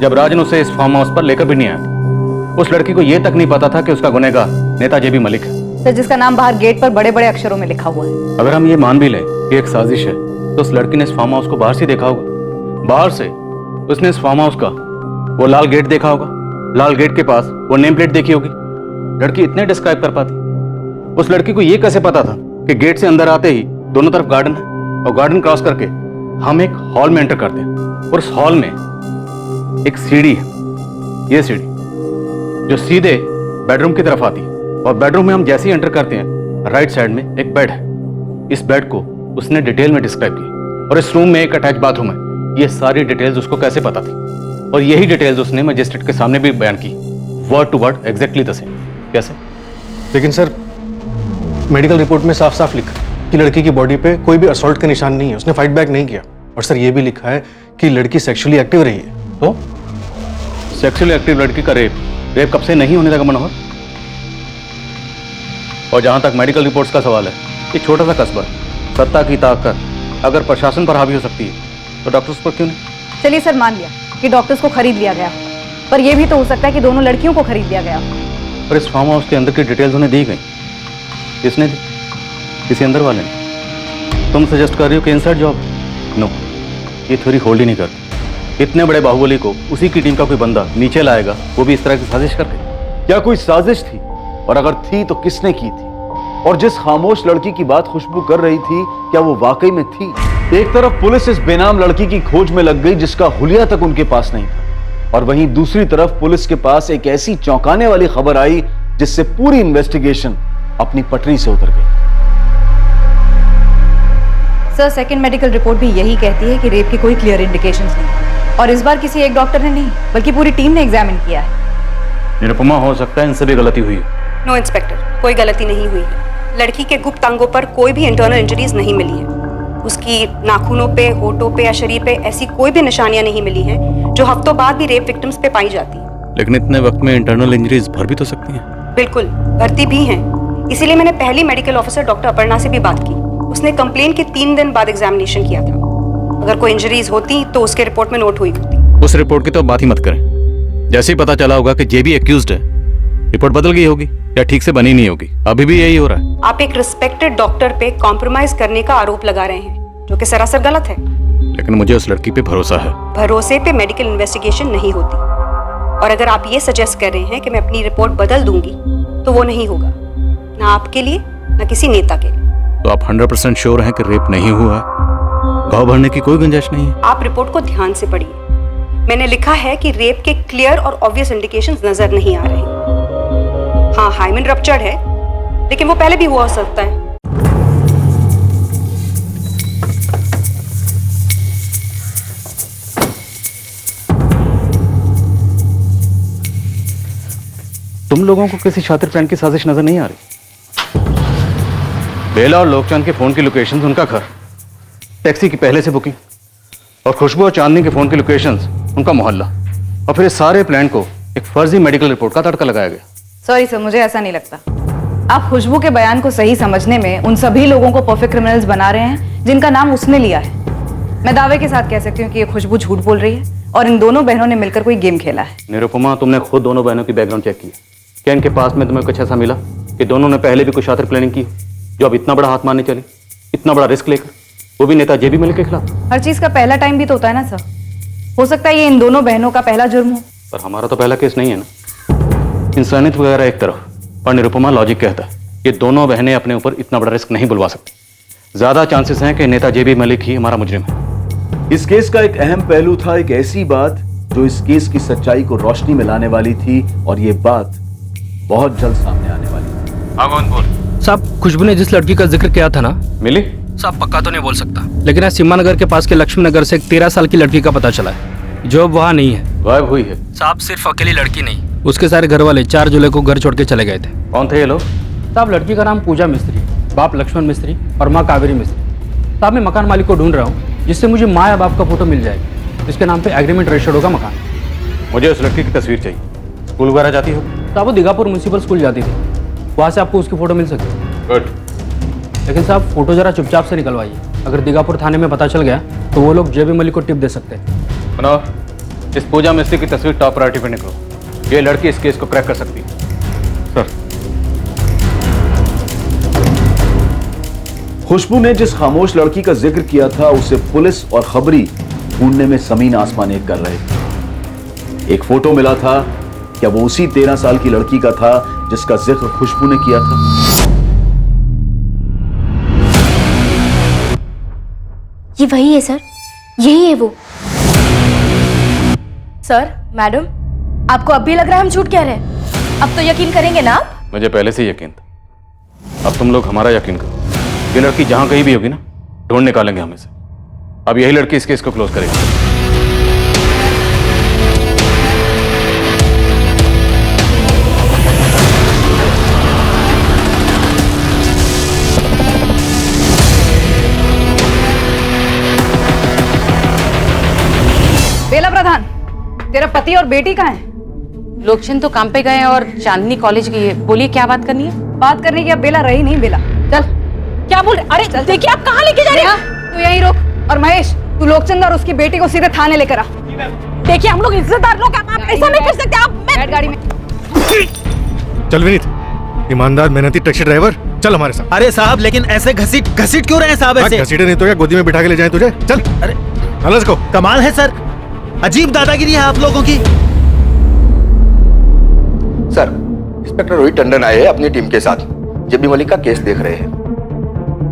जब राजन उसे इस फार्म हाउस पर लेकर भी नहीं आया। उस लड़की को यह तक नहीं पता था कि उसका गुनहगार नेता जेबी मलिक है। सर, जिसका नाम बाहर गेट पर बड़े बड़े अक्षरों में लिखा हुआ है। अगर हम ये मान भी लें कि एक साजिश है, तो उस लड़की ने इस फार्म हाउस को बाहर से देखा होगा। बाहर से उसने इस फार्म हाउस का वो लाल गेट देखा होगा, लाल गेट के पास वो नेम प्लेट देखी होगी। लड़की इतने डिस्क्राइब कर पाती? उस लड़की को यह कैसे पता था कि गेट से अंदर आते ही दोनों तरफ गार्डन है और गार्डन क्रॉस करके हम एक हॉल में एंटर करते हैं और उस हॉल में एक सीढ़ी है, ये सीढ़ी जो सीधे बेडरूम की तरफ आती है। और बेडरूम में हम जैसे ही एंटर करते हैं राइट साइड में एक बेड है। इस बेड को उसने डिटेल में डिस्क्राइब किया और इस रूम में एक अटैच बाथरूम है। ये सारी डिटेल्स उसको कैसे पता थी? और यही डिटेल्स उसने मजिस्ट्रेट के सामने भी बयान की, word to word exactly the same. कैसे? लेकिन सर, मेडिकल रिपोर्ट में साफ साफ लिखा है कि लड़की की बॉडी पे कोई भी असॉल्ट का निशान नहीं है, उसने फाइट बैक नहीं किया। और सर, ये भी लिखा है कि लड़की सेक्सुअली एक्टिव रही है। तो सेक्सुअली एक्टिव लड़की का रेप कब से नहीं होने लगा मनोहर? और जहां तक मेडिकल रिपोर्ट्स का सवाल है, ये छोटा सा कस्बा, सत्ता की ताकत अगर प्रशासन पर हावी हो सकती है तो डॉक्टर्स पर क्यों नहीं? चलिए सर, मान लिया कि डॉक्टर्स को खरीद लिया गया, पर यह भी तो हो सकता है कि दोनों लड़कियों को खरीद लिया गया। और इस फार्म हाउस के अंदर की डिटेल्स उन्हें दी गई। किसने दी? किसी अंदर वाले ने। तुम सजेस्ट कर रही हो कि इनसाइड जॉब? नो, ये थ्योरी होल्ड ही नहीं करती। इतने बड़े बाहुबली को उसी की टीम का कोई बंदा नीचे लाएगा, वो भी इस तरह की साजिश करके। क्या कोई साजिश थी? और अगर थी तो किसने की थी? और जिस खामोश लड़की की बात खुशबू कर रही थी, क्या वो वाकई में थी? एक तरफ पुलिस इस बेनाम लड़की की खोज में लग गई जिसका हुलिया तक उनके पास नहीं था, और वहीं दूसरी तरफ पुलिस के पास एक ऐसी चौंकाने वाली खबर आई जिससे पूरी इन्वेस्टिगेशन अपनी पटरी से उतर गई। सर, सेकंड मेडिकल रिपोर्ट भी यही कहती है कि रेप के कोई क्लियर इंडिकेशंस नहीं, और इस बार किसी एक डॉक्टर ने नहीं बल्कि पूरी टीम ने एग्जामिन किया है। निरुपमा, हो सकता है इनसे भी गलती हुई है। नो इंस्पेक्टर, कोई गलती नहीं हुई है। लड़की के गुप्त अंगों पर कोई भी इंटरनल इंजरीज नहीं मिली है। उसकी नाखूनों पे, होठों पे या शरीर पे ऐसी कोई भी निशानियां नहीं मिली हैं जो हफ्तों बाद भी रेप विक्टिम्स पे पाई जाती हैं। लेकिन इतने वक्त में इंटरनल इंजरीज भर भी तो सकती हैं। बिल्कुल, भर्ती भी हैं। इसीलिए मैंने पहली मेडिकल ऑफिसर डॉक्टर अपर्णा से भी बात की। उसने कंप्लेन के 3 दिन बाद एग्जामिनेशन किया था। अगर कोई इंजरीज होती तो उसके रिपोर्ट में नोट हुई होती। उस रिपोर्ट की तो बात ही मत करें। जैसे ही पता चला होगा कि जेबी एक्यूज्ड है, रिपोर्ट बदल गई होगी या ठीक से बनी नहीं होगी। अभी भी यही हो रहा है। आप एक रिस्पेक्टेड डॉक्टर पे कॉम्प्रोमाइज करने का आरोप लगा रहे हैं, जो कि सरासर गलत है। लेकिन मुझे उस लड़की पे भरोसा है। भरोसे पे मेडिकल इन्वेस्टिगेशन नहीं होती, और अगर आप ये सजेस्ट कर रहे हैं कि मैं अपनी रिपोर्ट बदल दूंगी तो वो नहीं होगा, ना आपके लिए ना किसी नेता के लिए। तो आप 100% श्योर हैं कि रेप नहीं हुआ है? घाव भरने की कोई गुंजाइश नहीं है? आप रिपोर्ट को ध्यान से पढ़िए। मैंने लिखा है कि रेप के क्लियर और ऑब्वियस इंडिकेशंस नजर नहीं आ रहे। हाँ, हाइमन रप्चर्ड है, लेकिन वो पहले भी हुआ हो सकता है। तुम लोगों को किसी शातिर फ्रेंड की साजिश नजर नहीं आ रही? बेला और लोकचंद के फोन की लोकेशंस, उनका घर, टैक्सी की पहले से बुकिंग, और खुशबू और चांदनी के फोन की लोकेशंस, उनका मोहल्ला, और फिर इस सारे प्लान को एक फर्जी मेडिकल रिपोर्ट का तड़का लगाया गया। सॉरी सर, मुझे ऐसा नहीं लगता। आप खुशबू के बयान को सही समझने में उन सभी लोगों को परफेक्ट क्रिमिनल्स बना रहे हैं जिनका नाम उसने लिया है। मैं दावे के साथ कह सकती हूँ कि ये खुशबू झूठ बोल रही है और इन दोनों बहनों ने मिलकर कोई गेम खेला है। निरुपमा, तुमने खुद दोनों बहनों की बैकग्राउंड चेक की? क्या इनके पास में तुम्हें कुछ ऐसा मिला कि दोनों ने पहले भी कुछ शातिर प्लानिंग की जो अब इतना बड़ा हाथ मारने चले, इतना बड़ा रिस्क लेकर, वो भी नेता जेबी मलिक के खिलाफ? हर चीज का पहला टाइम भी तो होता है ना सर। हो सकता है ये इन दोनों बहनों का पहला जुर्म हो। पर हमारा तो पहला केस नहीं है ना। इंसानियत वगैरह एक तरफ, और निरुपमा लॉजिक कहता है ये दोनों बहनें अपने ऊपर इतना बड़ा रिस्क नहीं बुलवा सकती। ज्यादा चांसेस हैं कि नेता जेबी मलिक ही हमारा मुजरिम है। इस केस का एक अहम पहलू था एक ऐसी बात जो इस केस की सच्चाई को रोशनी में लाने वाली थी, और ये बात बहुत जल्द सामने आने वाली थी। कौन बोल? साहब, खुशबू ने जिस लड़की का जिक्र किया था ना, मिली? साहब पक्का तो नहीं बोल सकता, लेकिन आज सीमा नगर के पास के लक्ष्मी नगर से एक 13 साल की लड़की का पता चला है जो अब वहाँ नहीं है। गायब हुई है? साहब सिर्फ अकेली लड़की नहीं, उसके सारे घर वाले 4 जुलाई को घर छोड़ के चले गए थे। कौन थे ये लोग? साहब लड़की का नाम पूजा मिस्त्री, बाप लक्ष्मण मिस्त्री और माँ कावेरी मिस्त्री। साहब मैं मकान मालिक को ढूंढ रहा हूँ जिससे मुझे माँ या बाप का फोटो मिल जाएगा, जिसके नाम पे एग्रीमेंट रजिस्टर्ड होगा मकान। मुझे उस लड़की की तस्वीर चाहिए। स्कूल वगैरह जाती हो? साहब वो दीघापुर म्यूनसिपल स्कूल जाती थी, वहाँ से आपको उसकी फोटो मिल सकती है। गुड। लेकिन साहब फोटो जरा चुपचाप से निकलवाइए, अगर दीघापुर थाने में पता चल गया तो वो लोग जेबी मलिक को टिप दे सकते हैं। सुनो, इस पूजा मिस्त्री की तस्वीर टॉप प्रायोरिटी पे निकलो। ये लड़की इस केस को क्रैक कर सकती है। सर। खुशबू ने जिस खामोश लड़की का जिक्र किया था उसे पुलिस और खबरी ढूंढने में जमीन आसमान एक कर रहे थे। एक फोटो मिला था, क्या वो उसी 13 साल की लड़की का था जिसका जिक्र खुशबू ने किया था? ये वही है सर, यही है वो। सर, मैडम, आपको अब भी लग रहा है हम झूठ कह रहे हैं? अब तो यकीन करेंगे ना आप? मुझे पहले से यकीन था, अब तुम लोग हमारा यकीन करो। ये लड़की जहां कहीं भी होगी ना, ढूंढ निकालेंगे हमें से। अब यही लड़की इस केस को क्लोज करेगी। बेला प्रधान, तेरा पति और बेटी कहाँ है? लोकचंद तो काम पे गए और चांदनी कॉलेज गई है। बोलिए क्या बात करनी है? बात करने की अब बेला रही नहीं। बेला चल। क्या बोल रहे? अरे देखिए आप कहाँ लेके जा रहे हैं? तू यहीं रुक, और महेश तू लोकचंद और उसकी बेटी को सीधे थाने लेकर आ। देखिए हम लोग इज्जतदार लोग, आप ऐसा नहीं कर सकते। आप बैठ गाड़ी में। चल विनीत, ईमानदार मेहनती टैक्सी ड्राइवर, चल हमारे साथ। अरे साहब लेकिन ऐसे घसीट क्यों रहे हैं साहब ऐसे? घसीटे नहीं तो क्या गोदी में बिठा के ले जाएं तुझे? चल। अरे अलस को कमाल है सर, अजीब दादागिरी है आप लोगों की। सर, इंस्पेक्टर रोहित टंडन आए हैं अपनी टीम के साथ, जेबी मलिक का केस देख रहे हैं।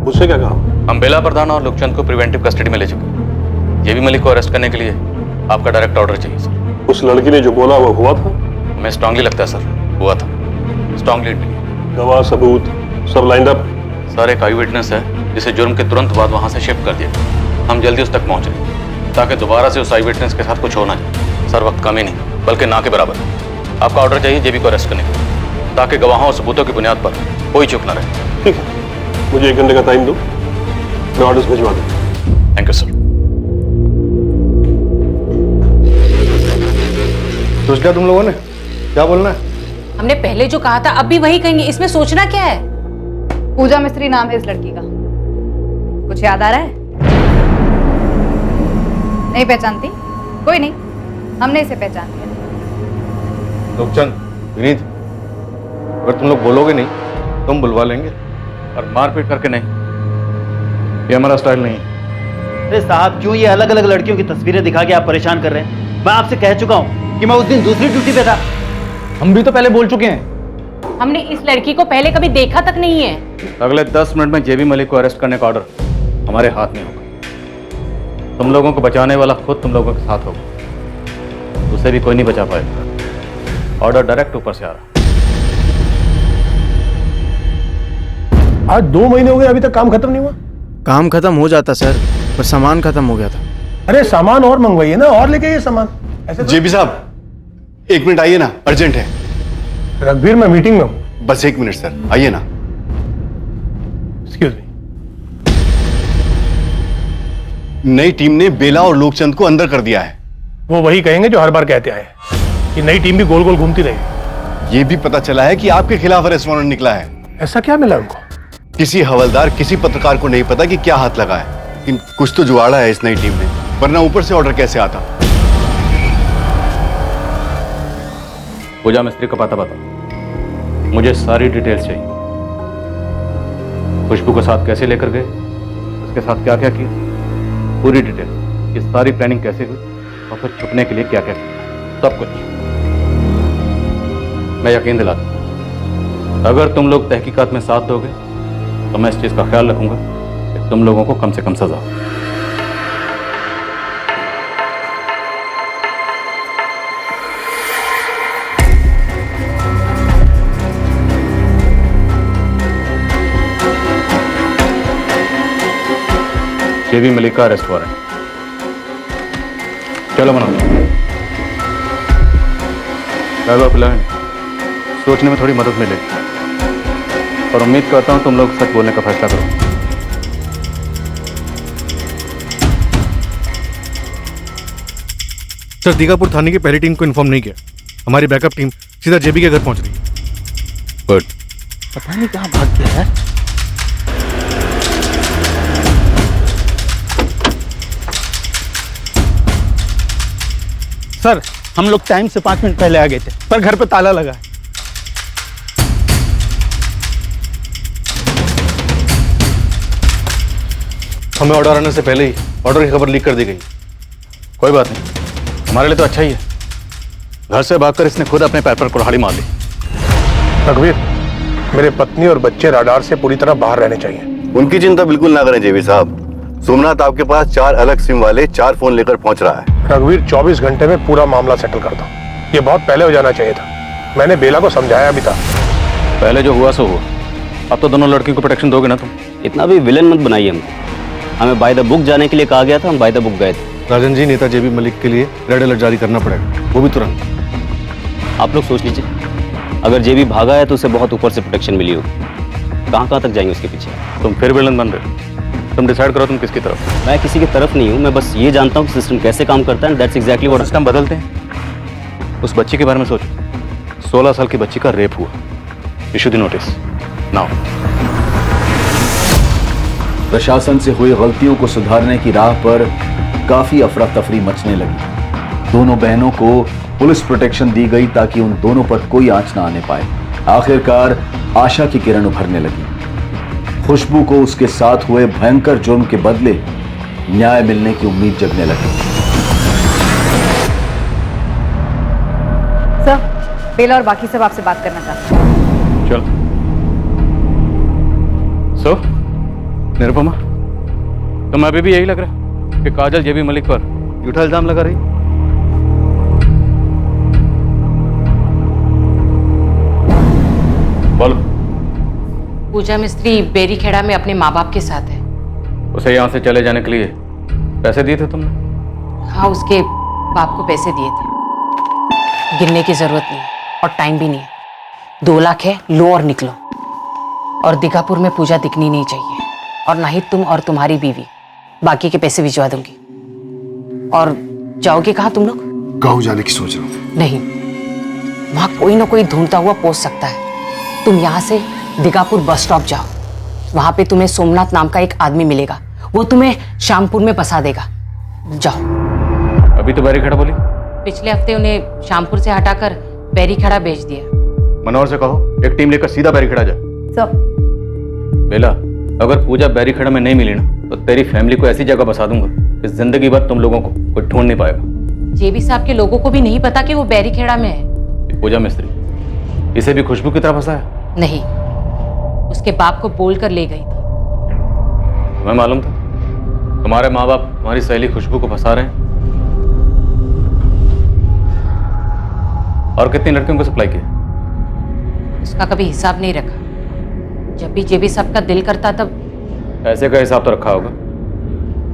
मुझसे क्या कहा? हम बेला प्रधान और लोकचंद को प्रिवेंटिव कस्टडी में ले चुके हैं। जेबी मलिक को अरेस्ट करने के लिए आपका डायरेक्ट ऑर्डर चाहिए सर। उस लड़की ने जो बोला वो हुआ था? हमें स्ट्रांगली लगता है सर, हुआ था। स्ट्रांग लीड मिली। गवाह सबूत सब लाइन अप? सर एक आई विटनेस है जिसे जुर्म के तुरंत बाद वहां से शिफ्ट कर दिया। हम जल्दी उस तक पहुंच रहे हैं ताकि दोबारा से उस आई विटनेस के साथ कुछ हो ना जाए। सर वक्त कम ही नहीं बल्कि ना के बराबर है। आपका ऑर्डर चाहिए जेबी को अरेस्ट करने के लिए ताकि गवाहों और सबूतों की बुनियाद पर कोई चूक ना रहे। ठीक है, मुझे 1 घंटे का टाइम दो, मैं ऑर्डर्स भिजवा दूं। Thank you sir. सोच लिया तुम लोगों ने क्या बोलना है? हमने पहले जो कहा था अब भी वही कहेंगे, इसमें सोचना क्या है? पूजा मिस्त्री नाम है इस लड़की का, कुछ याद आ रहा है? नहीं पहचानती? कोई नहीं, हमने इसे पहचान लिया। लोकचंद, विनीत, अगर तुम लोग बोलोगे नहीं तो हम बुलवा लेंगे। और मारपीट करके नहीं, ये हमारा स्टाइल नहीं है। अरे साहब क्यों ये अलग अलग लड़कियों की तस्वीरें दिखा के आप परेशान कर रहे हैं? मैं आपसे कह चुका हूँ कि मैं उस दिन दूसरी ड्यूटी पे था। हम भी तो पहले बोल चुके हैं। हमने इस लड़की को पहले कभी देखा तक नहीं है। अगले 10 मिनट में जेबी मलिक को अरेस्ट करने का ऑर्डर हमारे हाथ में होगा। तुम लोगों को बचाने वाला खुद तुम लोगों के साथ होगा, उसे भी कोई नहीं बचा पाएगा। ऑर्डर डायरेक्ट ऊपर से आ रहा। आज 2 महीने हो गए, अभी तक काम खत्म नहीं हुआ? काम खत्म हो जाता सर, पर सामान खत्म हो गया था। अरे सामान और मंगवाइए ना, और लेके आइए सामान। ऐसे जेबी साहब 1 मिनट आइए ना, अर्जेंट है। रघुवीर मैं मीटिंग में हूं। बस 1 मिनट सर, आइए ना। Excuse me. नई टीम ने बेला और लोकचंद को अंदर कर दिया है। वो वही कहेंगे जो हर बार कहते आए कि नई टीम भी गोल गोल घूमती रही। ये भी पता चला है कि आपके खिलाफ अरेस्ट वारंट निकला है। ऐसा क्या मिला उनको? किसी हवलदार, किसी पत्रकार को नहीं पता कि क्या हाथ लगा है, लेकिन कुछ तो जुगाड़ा है इस नई टीम ने, वरना ऊपर से ऑर्डर कैसे आता? पूजा मिस्त्री का पता बता, मुझे सारी डिटेल्स चाहिए। खुशबू को साथ कैसे लेकर गए, उसके साथ क्या क्या किया, पूरी डिटेल। ये सारी प्लानिंग कैसे हुई और फिर छुपने के लिए क्या क्या किया, सब कुछ। मैं यकीन दिलाता हूं, अगर तुम लोग तहकीकात में साथ दोगे तो मैं इस चीज का ख्याल रखूंगा कि तुम लोगों को कम से कम सजा हो। जेबी मलिक का अरेस्ट वारंट। चलो मनोज, सोचने में थोड़ी मदद मिलेगी और उम्मीद करता हूं तुम लोग सच बोलने का फैसला करो। सर दीघापुर थाने की पहली टीम को इन्फॉर्म नहीं किया, हमारी बैकअप टीम सीधा जेबी के घर पहुंच रही है। गुड। पता नहीं कहाँ भाग गया है। सर हम लोग टाइम से 5 मिनट पहले आ गए थे, पर घर पे ताला लगा है। हमें ऑर्डर आने से पहले ही ऑर्डर की खबर लीक कर दी गई। कोई बात नहीं, हमारे लिए तो अच्छा ही है। घर से भागकर इसने खुद अपने पैर पर कुल्हाड़ी मार ली। रघुवीर, मेरे पत्नी और बच्चे राडार से पूरी तरह बाहर रहने चाहिए। उनकी चिंता बिल्कुल ना करें जेबी साहब। सोमनाथ आपके पास 4 अलग सिम वाले 4 फोन लेकर पहुंच रहा है। रघुवीर 24 घंटे में पूरा मामला सेटल करता हूँ। ये बहुत पहले हो जाना चाहिए था। मैंने बेला को समझाया भी था। पहले जो हुआ सो हुआ, अब तो दोनों लड़कियों को प्रोटेक्शन दोगे ना तुम? इतना भी विलन मत बनाइए हमको। हमें बाय द बुक जाने के लिए कहा गया था, हम बाय द बुक गए थे। राजन जी, नेता जेबी मलिक के लिए रेड अलर्ट जारी करना पड़ेगा, वो भी तुरंत। आप लोग सोच लीजिए, अगर जेबी भागा है तो उसे बहुत ऊपर से प्रोटेक्शन मिली होगी। कहाँ तक जाएंगे उसके पीछे? तुम फिर विलन बन रहे हो। तुम डिसाइड करो तुम किसकी तरफ। मैं किसी की तरफ नहीं हूँ, मैं बस ये जानता हूँ कि सिस्टम कैसे काम करता है। दैट्स एग्जैक्टली व्हाट सिस्टम बदलते हैं। उस बच्ची के बारे में सोचो, 16 साल की बच्ची का रेप हुआ। Issue the notice now. प्रशासन से हुई गलतियों को सुधारने की राह पर काफी अफरा तफरी मचने लगी। दोनों बहनों को पुलिस प्रोटेक्शन दी गई ताकि उन दोनों पर कोई आंच ना आने पाए। आखिरकार आशा की किरण उभरने लगी। खुशबू को उसके साथ हुए भयंकर जुर्म के बदले न्याय मिलने की उम्मीद जगने लगी। सर, बेला और बाकी सब आपसे बात करना चाहते हैं। चल। सो निरुपमा, तुम्हें अभी भी यही लग रहा है कि काजल जेबी मलिक पर झूठा इल्जाम लगा रही? बोलो। पूजा मिस्त्री बेरीखेड़ा में अपने माँ बाप के साथ है। उसे यहाँ से चले जाने के लिए पैसे दिए थे तुमने? हाँ, उसके बाप को पैसे दिए थे। गिनने की जरूरत नहीं और टाइम भी नहीं है। 2 लाख है, लो और निकलो। और दीघापुर में पूजा दिखनी नहीं चाहिए, और ना ही तुम और तुम्हारी बीवी। बाकी के पैसे भिजवा दूंगी। और जाओगे कहाँ तुम लोग? गाँव जाने की सोच रहा हूँ। नहीं, वहां कोई ना कोई ढूंढता हुआ पहुंच सकता है। तुम यहाँ से दीघापुर बस स्टॉप जाओ। वहां पे तुम्हें सोमनाथ नाम का एक आदमी मिलेगा। वो तुम्हें श्यामपुर में फंसा देगा। जाओ। अभी तो बैरीखेड़ा बोली। पिछले हफ्ते उन्हें श्यामपुर से हटाकर बैरीखेड़ा भेज दिया। मनोहर से कहो एक टीम लेकर सीधा बैरीखेड़ा जा। सर। बेला, अगर पूजा बैरीखेड़ा में नहीं मिली ना तो तेरी फैमिली को ऐसी जगह बसा दूंगा कि जिंदगी भर तुम लोगों को कोई ढूंढ नहीं पाएगा। जेबी साहब के लोगों को भी नहीं पता कि वो बैरीखेड़ा में है। पूजा मिस्त्री इसे भी खुशबू की तरह फंसाया? नहीं, उसके बाप को बोल कर ले गई थी। तुम्हें मालूम था तुम्हारे माँ बाप तुम्हारी सहेली खुशबू को फंसा रहे हैं? और कितनी लड़कियों को सप्लाई किया? उसका कभी हिसाब नहीं रखा। जब भी जेबी साहब का दिल करता तब। पैसे का हिसाब तो रखा होगा।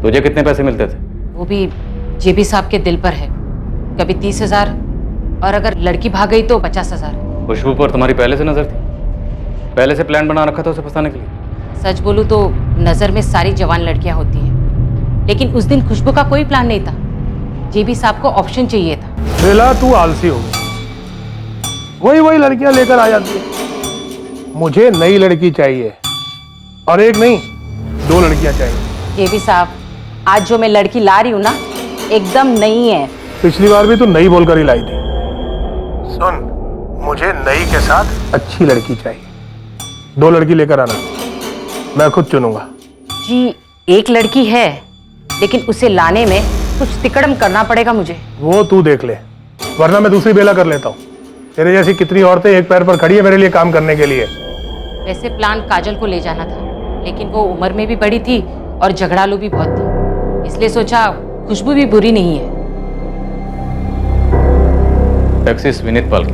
तुझे कितने पैसे मिलते थे? वो भी जेबी साहब के दिल पर है। कभी 30,000 और अगर लड़की भाग गई तो 50,000। खुशबू पर तुम्हारी पहले से नजर थी? पहले से प्लान बना रखा था उसे फंसाने के लिए? सच बोलूं तो नजर में सारी जवान लड़कियां होती हैं, लेकिन उस दिन खुशबू का कोई प्लान नहीं था। जेबी साहब को ऑप्शन चाहिए था। बेला, तू आलसी हो। वही लड़कियां लेकर आ जाती है। मुझे नई लड़की चाहिए, और एक नहीं 2 लड़कियां चाहिए। जेबी साहब, आज जो मैं लड़की ला रही हूँ ना, एकदम नई है। पिछली बार भी तू नई बोलकर ही लाई थी। सुन, मुझे नई के साथ अच्छी लड़की चाहिए। 2 लड़की लेकर आना, मैं खुद चुनूंगा। जी, एक लड़की है, लेकिन उसे लाने में कुछ तिकड़म करना पड़ेगा मुझे। वो तू देख ले, वरना मैं दूसरी बेला कर लेता हूँ। तेरे जैसी कितनी औरतें एक पैर पर खड़ी है मेरे लिए काम करने के लिए। वैसे प्लान काजल को ले जाना था, लेकिन वो उम्र में भी बड़ी थी और झगड़ालू भी बहुत थी, इसलिए सोचा खुशबू भी बुरी नहीं है। टैक्सिस विनीत पाल की।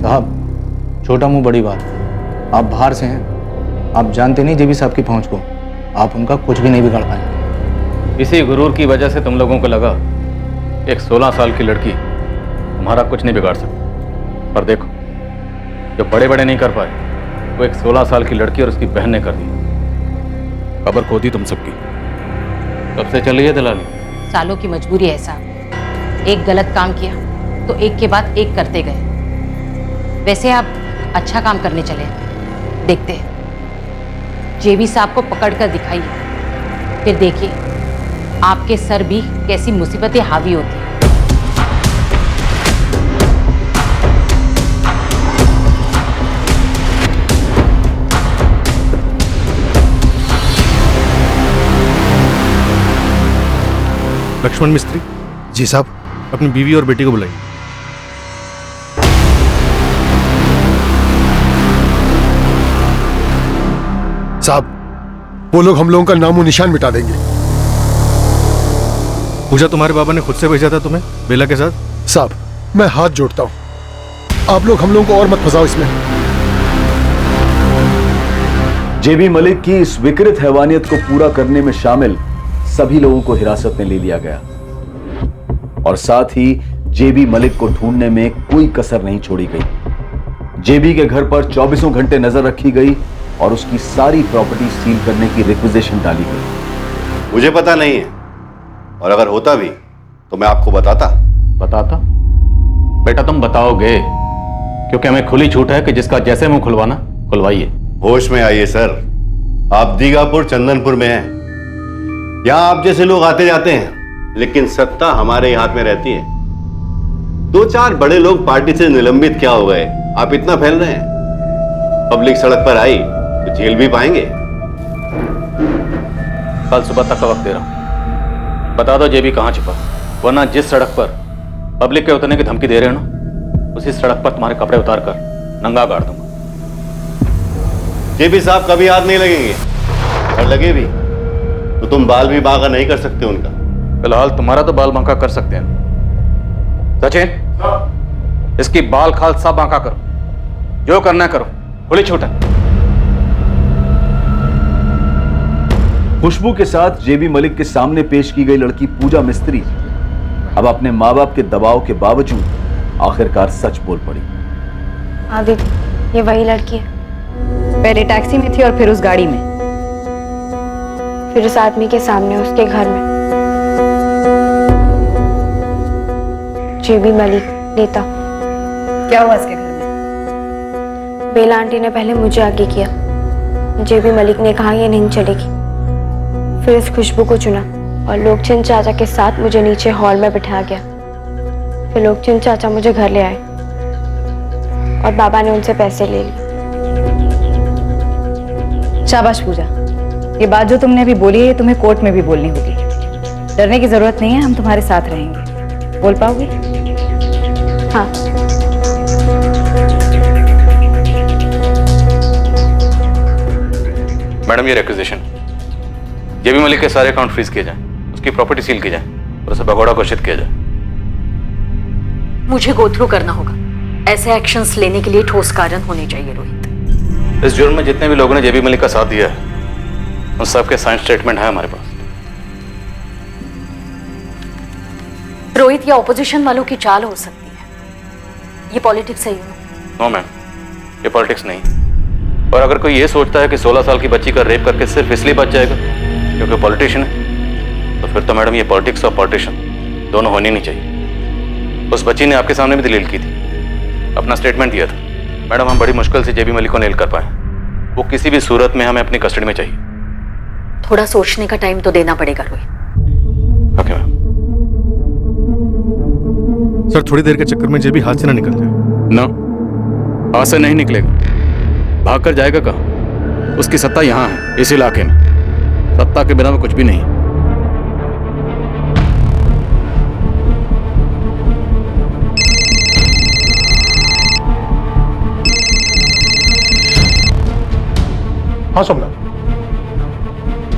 साहब, छोटा मुंह बड़ी बात। आप बाहर से हैं, आप जानते नहीं जेबी साहब की पहुंच को। आप उनका कुछ भी नहीं बिगाड़ पाएंगे। इसी गुरूर की वजह से तुम लोगों को लगा एक 16 साल की लड़की तुम्हारा कुछ नहीं बिगाड़ सकती। पर देखो, जो बड़े बड़े नहीं कर पाए वो एक 16 साल की लड़की और उसकी बहन ने कर दी। खबर खो दी तुम सबकी। कब से चल रही है दलाली? सालों की मजबूरी है साहब। एक गलत काम किया तो एक के बाद एक करते गए। वैसे आप अच्छा काम करने चले, देखते हैं। जेबी साहब को पकड़कर दिखाइए, फिर देखिए आपके सर भी कैसी मुसीबतें हावी होती हैं। लक्ष्मण मिस्त्री। जी साहब। अपनी बीवी और बेटी को बुलाइए। साहब, वो लोग हम लोगों का नामो निशान मिटा देंगे। पूजा, तुम्हारे बाबा ने खुद से भेजा था तुम्हें बेला के साथ? साहब, मैं हाथ जोड़ता हूं, आप लोग हम लोगों को और मत फंसाओ इसमें। जेबी मलिक की इस विकृत हैवानियत को पूरा करने में शामिल सभी लोगों को हिरासत में ले लिया गया, और साथ ही जेबी मलिक को ढूंढने में कोई कसर नहीं छोड़ी गई। जेबी के घर पर 24 घंटे नजर रखी गई और उसकी सारी प्रॉपर्टी सील करने की रिक्विजिशन डाली गई। मुझे पता नहीं है, और अगर होता भी तो मैं आपको बताता। बेटा, तुम बताओगे, क्योंकि हमें खुली छूट है कि जिसका जैसे मुंह खुलवाना खुलवाइए। होश में आइए सर, आप दीघापुर चंदनपुर में हैं। यहाँ आप जैसे लोग आते जाते हैं, लेकिन सत्ता हमारे हाथ में रहती है। 2-4 बड़े लोग पार्टी से निलंबित क्या हो गए, आप इतना फैल रहे हैं? पब्लिक सड़क पर आई तो झेल भी पाएंगे। कल सुबह तक का वक्त दे रहा हूं, बता दो जेबी कहां छुपा, वरना जिस सड़क पर पब्लिक के उतरने की धमकी दे रहे हो ना, उसी सड़क पर तुम्हारे कपड़े उतार कर नंगा गाड़ दूंगा। जेबी साहब कभी हाथ नहीं लगेंगे, और लगे भी तो तुम बाल भी बांका नहीं कर सकते उनका। फिलहाल तुम्हारा तो बाल बांका कर सकते हैं। सचिन, इसकी बाल खाल सब बांका करो, जो करना है करो, खुली छूट है। खुशबू के साथ जेबी मलिक के सामने पेश की गई लड़की पूजा मिस्त्री अब अपने माँ बाप के दबाव के बावजूद आखिरकार सच बोल पड़ी। हाँ दीदी, ये वही लड़की है। पहले टैक्सी में थी और फिर उस गाड़ी में, फिर उस आदमी के सामने उसके घर में। जेबी मलिक नेता। क्या हुआ इसके घर में? बेला आंटी ने पहले मुझे आगे किया, जेबी मलिक ने कहा ये नहीं चलेगी। फिर इस खुशबू को चुना और लोकचंद चाचा के साथ मुझे नीचे हॉल में बिठा गया। फिर लोकचंद चाचा मुझे घर ले आए और बाबा ने उनसे पैसे ले लिए। शाबाश पूजा, ये बात जो तुमने अभी बोली है ये तुम्हें कोर्ट में भी बोलनी होगी। डरने की जरूरत नहीं है, हम तुम्हारे साथ रहेंगे। बोल पाओगे? हाँ। मैडम, ये रिक्विजिशन, जेबी मलिक के सारे अकाउंट फ्रीज किए जाएं, उसकी प्रॉपर्टी सील की जाए और उसे भगोड़ा घोषित किया जाए। मुझे गो थ्रू करना होगा। ऐसे एक्शंस लेने के लिए ठोस कारण होने चाहिए रोहित। इस जुर्म में जितने भी लोगों ने जेबी मलिक का साथ दिया है, उन सबके साइन स्टेटमेंट है हमारे पास। रोहित, ये ऑपोजिशन वालों की चाल हो सकती है, ये पॉलिटिक्स है। नो मैम, ये पॉलिटिक्स नहीं। और अगर कोई ये सोचता है कि 16 साल की बच्ची का रेप करके सिर्फ इसलिए बच जाएगा क्योंकि पॉलिटिशियन है, तो फिर तो मैडम ये पॉलिटिक्स और पॉलिटिशियन दोनों होनी नहीं चाहिए। उस बच्ची ने आपके सामने भी दलील की थी, अपना स्टेटमेंट दिया था। मैडम, हम बड़ी मुश्किल से जेबी मलिक को नेल कर पाए। वो किसी भी सूरत में हमें अपनी कस्टडी में चाहिए। थोड़ा सोचने का टाइम तो देना पड़ेगा रोहित। Okay ma'am. सर, थोड़ी देर के चक्कर में जेबी हाथ से ना निकल जाए। ना, हाथ से नहीं निकलेगा। भाग कर जाएगा कहाँ? उसकी सत्ता यहाँ है, इस इलाके में। सत्ता के बिना में कुछ भी नहीं। हाँ सोमनाथ।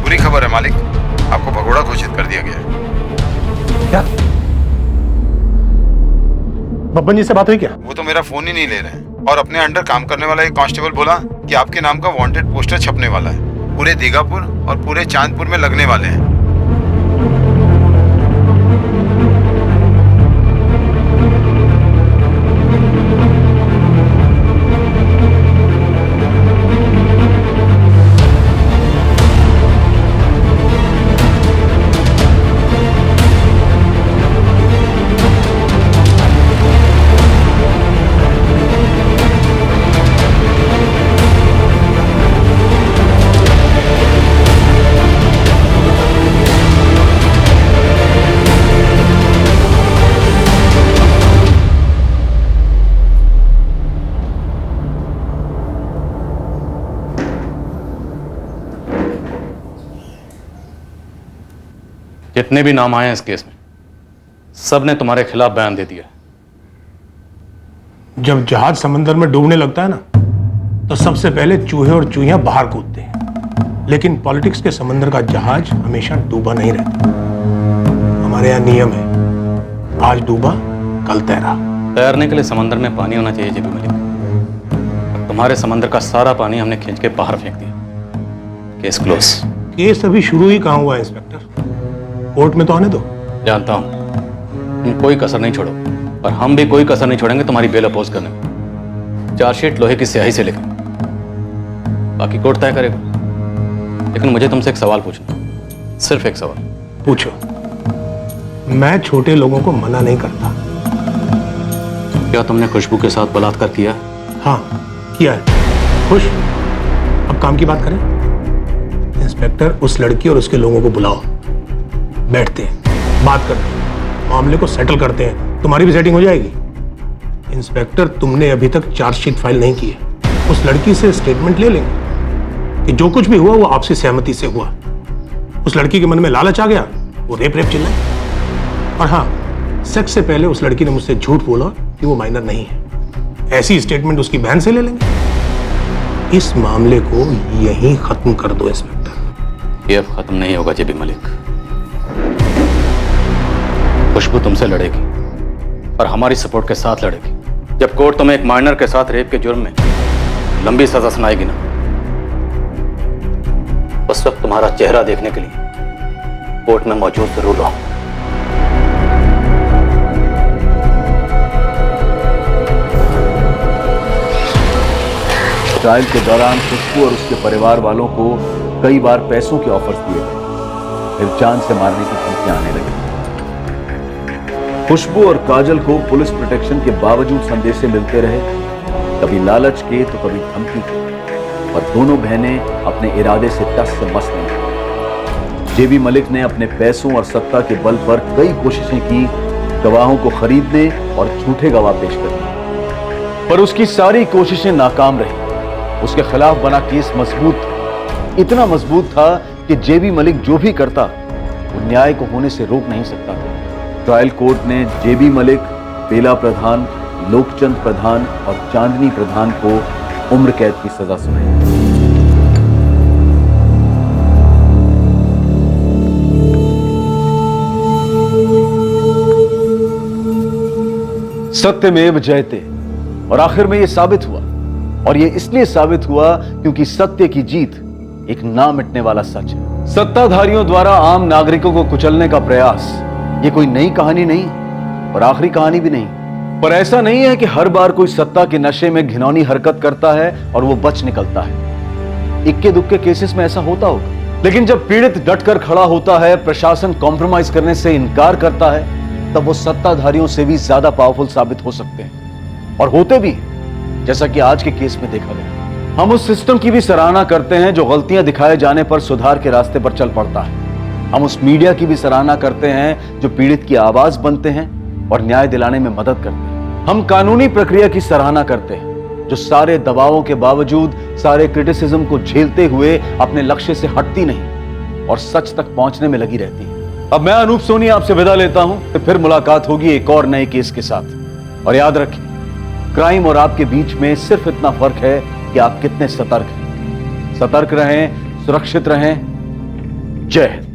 बुरी खबर है मालिक, आपको भगोड़ा घोषित कर दिया गया है। क्या? बब्बन जी से बात हुई क्या? वो तो मेरा फोन ही नहीं ले रहे हैं, और अपने अंडर काम करने वाला एक कांस्टेबल बोला कि आपके नाम का वांटेड पोस्टर छपने वाला है, पूरे दीघापुर और पूरे चांदपुर में लगने वाले हैं। जितने भी नाम आए हैं इस केस में, सब ने तुम्हारे खिलाफ बयान दे दिया। जब जहाज समंदर में डूबने लगता है ना, तो सबसे पहले चूहे और चूहियां बाहर कूदते हैं। लेकिन पॉलिटिक्स के समंदर का जहाज हमेशा डूबा नहीं रहता। हमारे यहाँ नियम है, आज डूबा कल तैरा। तैरने के लिए समंदर में पानी होना चाहिए जेबी मलिक। तुम्हारे समंदर का सारा पानी हमने खींच के बाहर फेंक दिया। Case close. केस अभी शुरू ही कहाँ हुआ है इंस्पेक्टर? कोर्ट में तो आने दो। जानता हूं तुम कोई कसर नहीं छोड़ो, और हम भी कोई कसर नहीं छोड़ेंगे तुम्हारी बेल अपोज करने में। चार्जशीट लोहे की स्याही से लेकर बाकी कोर्ट तय करेगा। लेकिन मुझे तुमसे एक सवाल पूछना, सिर्फ एक सवाल। पूछो। मैं छोटे लोगों को मना नहीं करता। क्या तुमने खुशबू के साथ बलात्कार किया? हाँ किया है। खुश? अब काम की बात करें। इंस्पेक्टर, उस लड़की और उसके लोगों को बुलाओ, बैठते हैं, बात करते हैं, मामले को सेटल करते हैं। तुम्हारी भी सेटिंग हो जाएगी। इंस्पेक्टर, तुमने अभी तक चार्जशीट फाइल नहीं की है। उस लड़की से स्टेटमेंट ले लेंगे कि जो कुछ भी हुआ वो आपसी सहमति से हुआ। उस लड़की के मन में लालच आ गया, वो रेप चिल्लाई। और हाँ, सेक्स से पहले उस लड़की ने मुझसे झूठ बोला कि वो माइनर नहीं है। ऐसी स्टेटमेंट उसकी बहन से ले लेंगे। इस मामले को यहीं खत्म कर दो इंस्पेक्टर। ये अब खत्म नहीं होगा जेबी मलिक। खुशबू तुमसे लड़ेगी और हमारी सपोर्ट के साथ लड़ेगी। जब कोर्ट तुम्हें एक माइनर के साथ रेप के जुर्म में लंबी सजा सुनाएगी ना, उस वक्त तुम्हारा चेहरा देखने के लिए कोर्ट में मौजूद जरूर रहो। ट्रायल के दौरान खुशबू और उसके परिवार वालों को कई बार पैसों के ऑफर्स दिए गए, फिर जान से मारने की धमकियां आने लगी। खुशबू और काजल को पुलिस प्रोटेक्शन के बावजूद संदेशे मिलते रहे, कभी लालच के तो कभी धमकी के, और दोनों बहनें अपने इरादे से टस से मस नहीं हुई। जेबी मलिक ने अपने पैसों और सत्ता के बल पर कई कोशिशें की गवाहों को खरीदने और झूठे गवाह पेश करने, पर उसकी सारी कोशिशें नाकाम रही। उसके खिलाफ बना केस मजबूत था, इतना मजबूत था कि जेबी मलिक जो भी करता वो न्याय को होने से रोक नहीं सकता था। ट्रायल कोर्ट ने जेबी मलिक, बेला प्रधान, लोकचंद प्रधान और चांदनी प्रधान को उम्र कैद की सजा सुनाई। सत्यमेव जयते, और आखिर में यह साबित हुआ, और यह इसलिए साबित हुआ क्योंकि सत्य की जीत एक ना मिटने वाला सच है। सत्ताधारियों द्वारा आम नागरिकों को कुचलने का प्रयास ये कोई नई कहानी नहीं और आखिरी कहानी भी नहीं, पर ऐसा नहीं है कि हर बार कोई सत्ता के नशे में घिनौनी हरकत करता है और वो बच निकलता है। इक्के दुक्के केसेस में ऐसा होता होगा, लेकिन जब पीड़ित डटकर खड़ा होता है, प्रशासन कॉम्प्रोमाइज करने से इनकार करता है, तब वो सत्ताधारियों से भी ज्यादा पावरफुल साबित हो सकते हैं, और होते भी, जैसा कि आज के केस में देखा गया। हम उस सिस्टम की भी सराहना करते हैं जो गलतियां दिखाए जाने पर सुधार के रास्ते पर चल पड़ता है। हम उस मीडिया की भी सराहना करते हैं जो पीड़ित की आवाज बनते हैं और न्याय दिलाने में मदद करते हैं। हम कानूनी प्रक्रिया की सराहना करते हैं जो सारे दबावों के बावजूद, सारे क्रिटिसिज्म को झेलते हुए अपने लक्ष्य से हटती नहीं और सच तक पहुंचने में लगी रहती है। अब मैं अनूप सोनी आपसे विदा लेता हूं, तो फिर मुलाकात होगी एक और नए केस के साथ। और याद रखें, क्राइम और आपके बीच में सिर्फ इतना फर्क है कि आप कितने सतर्क हैं। सतर्क रहें, सुरक्षित रहें। जय हिंद।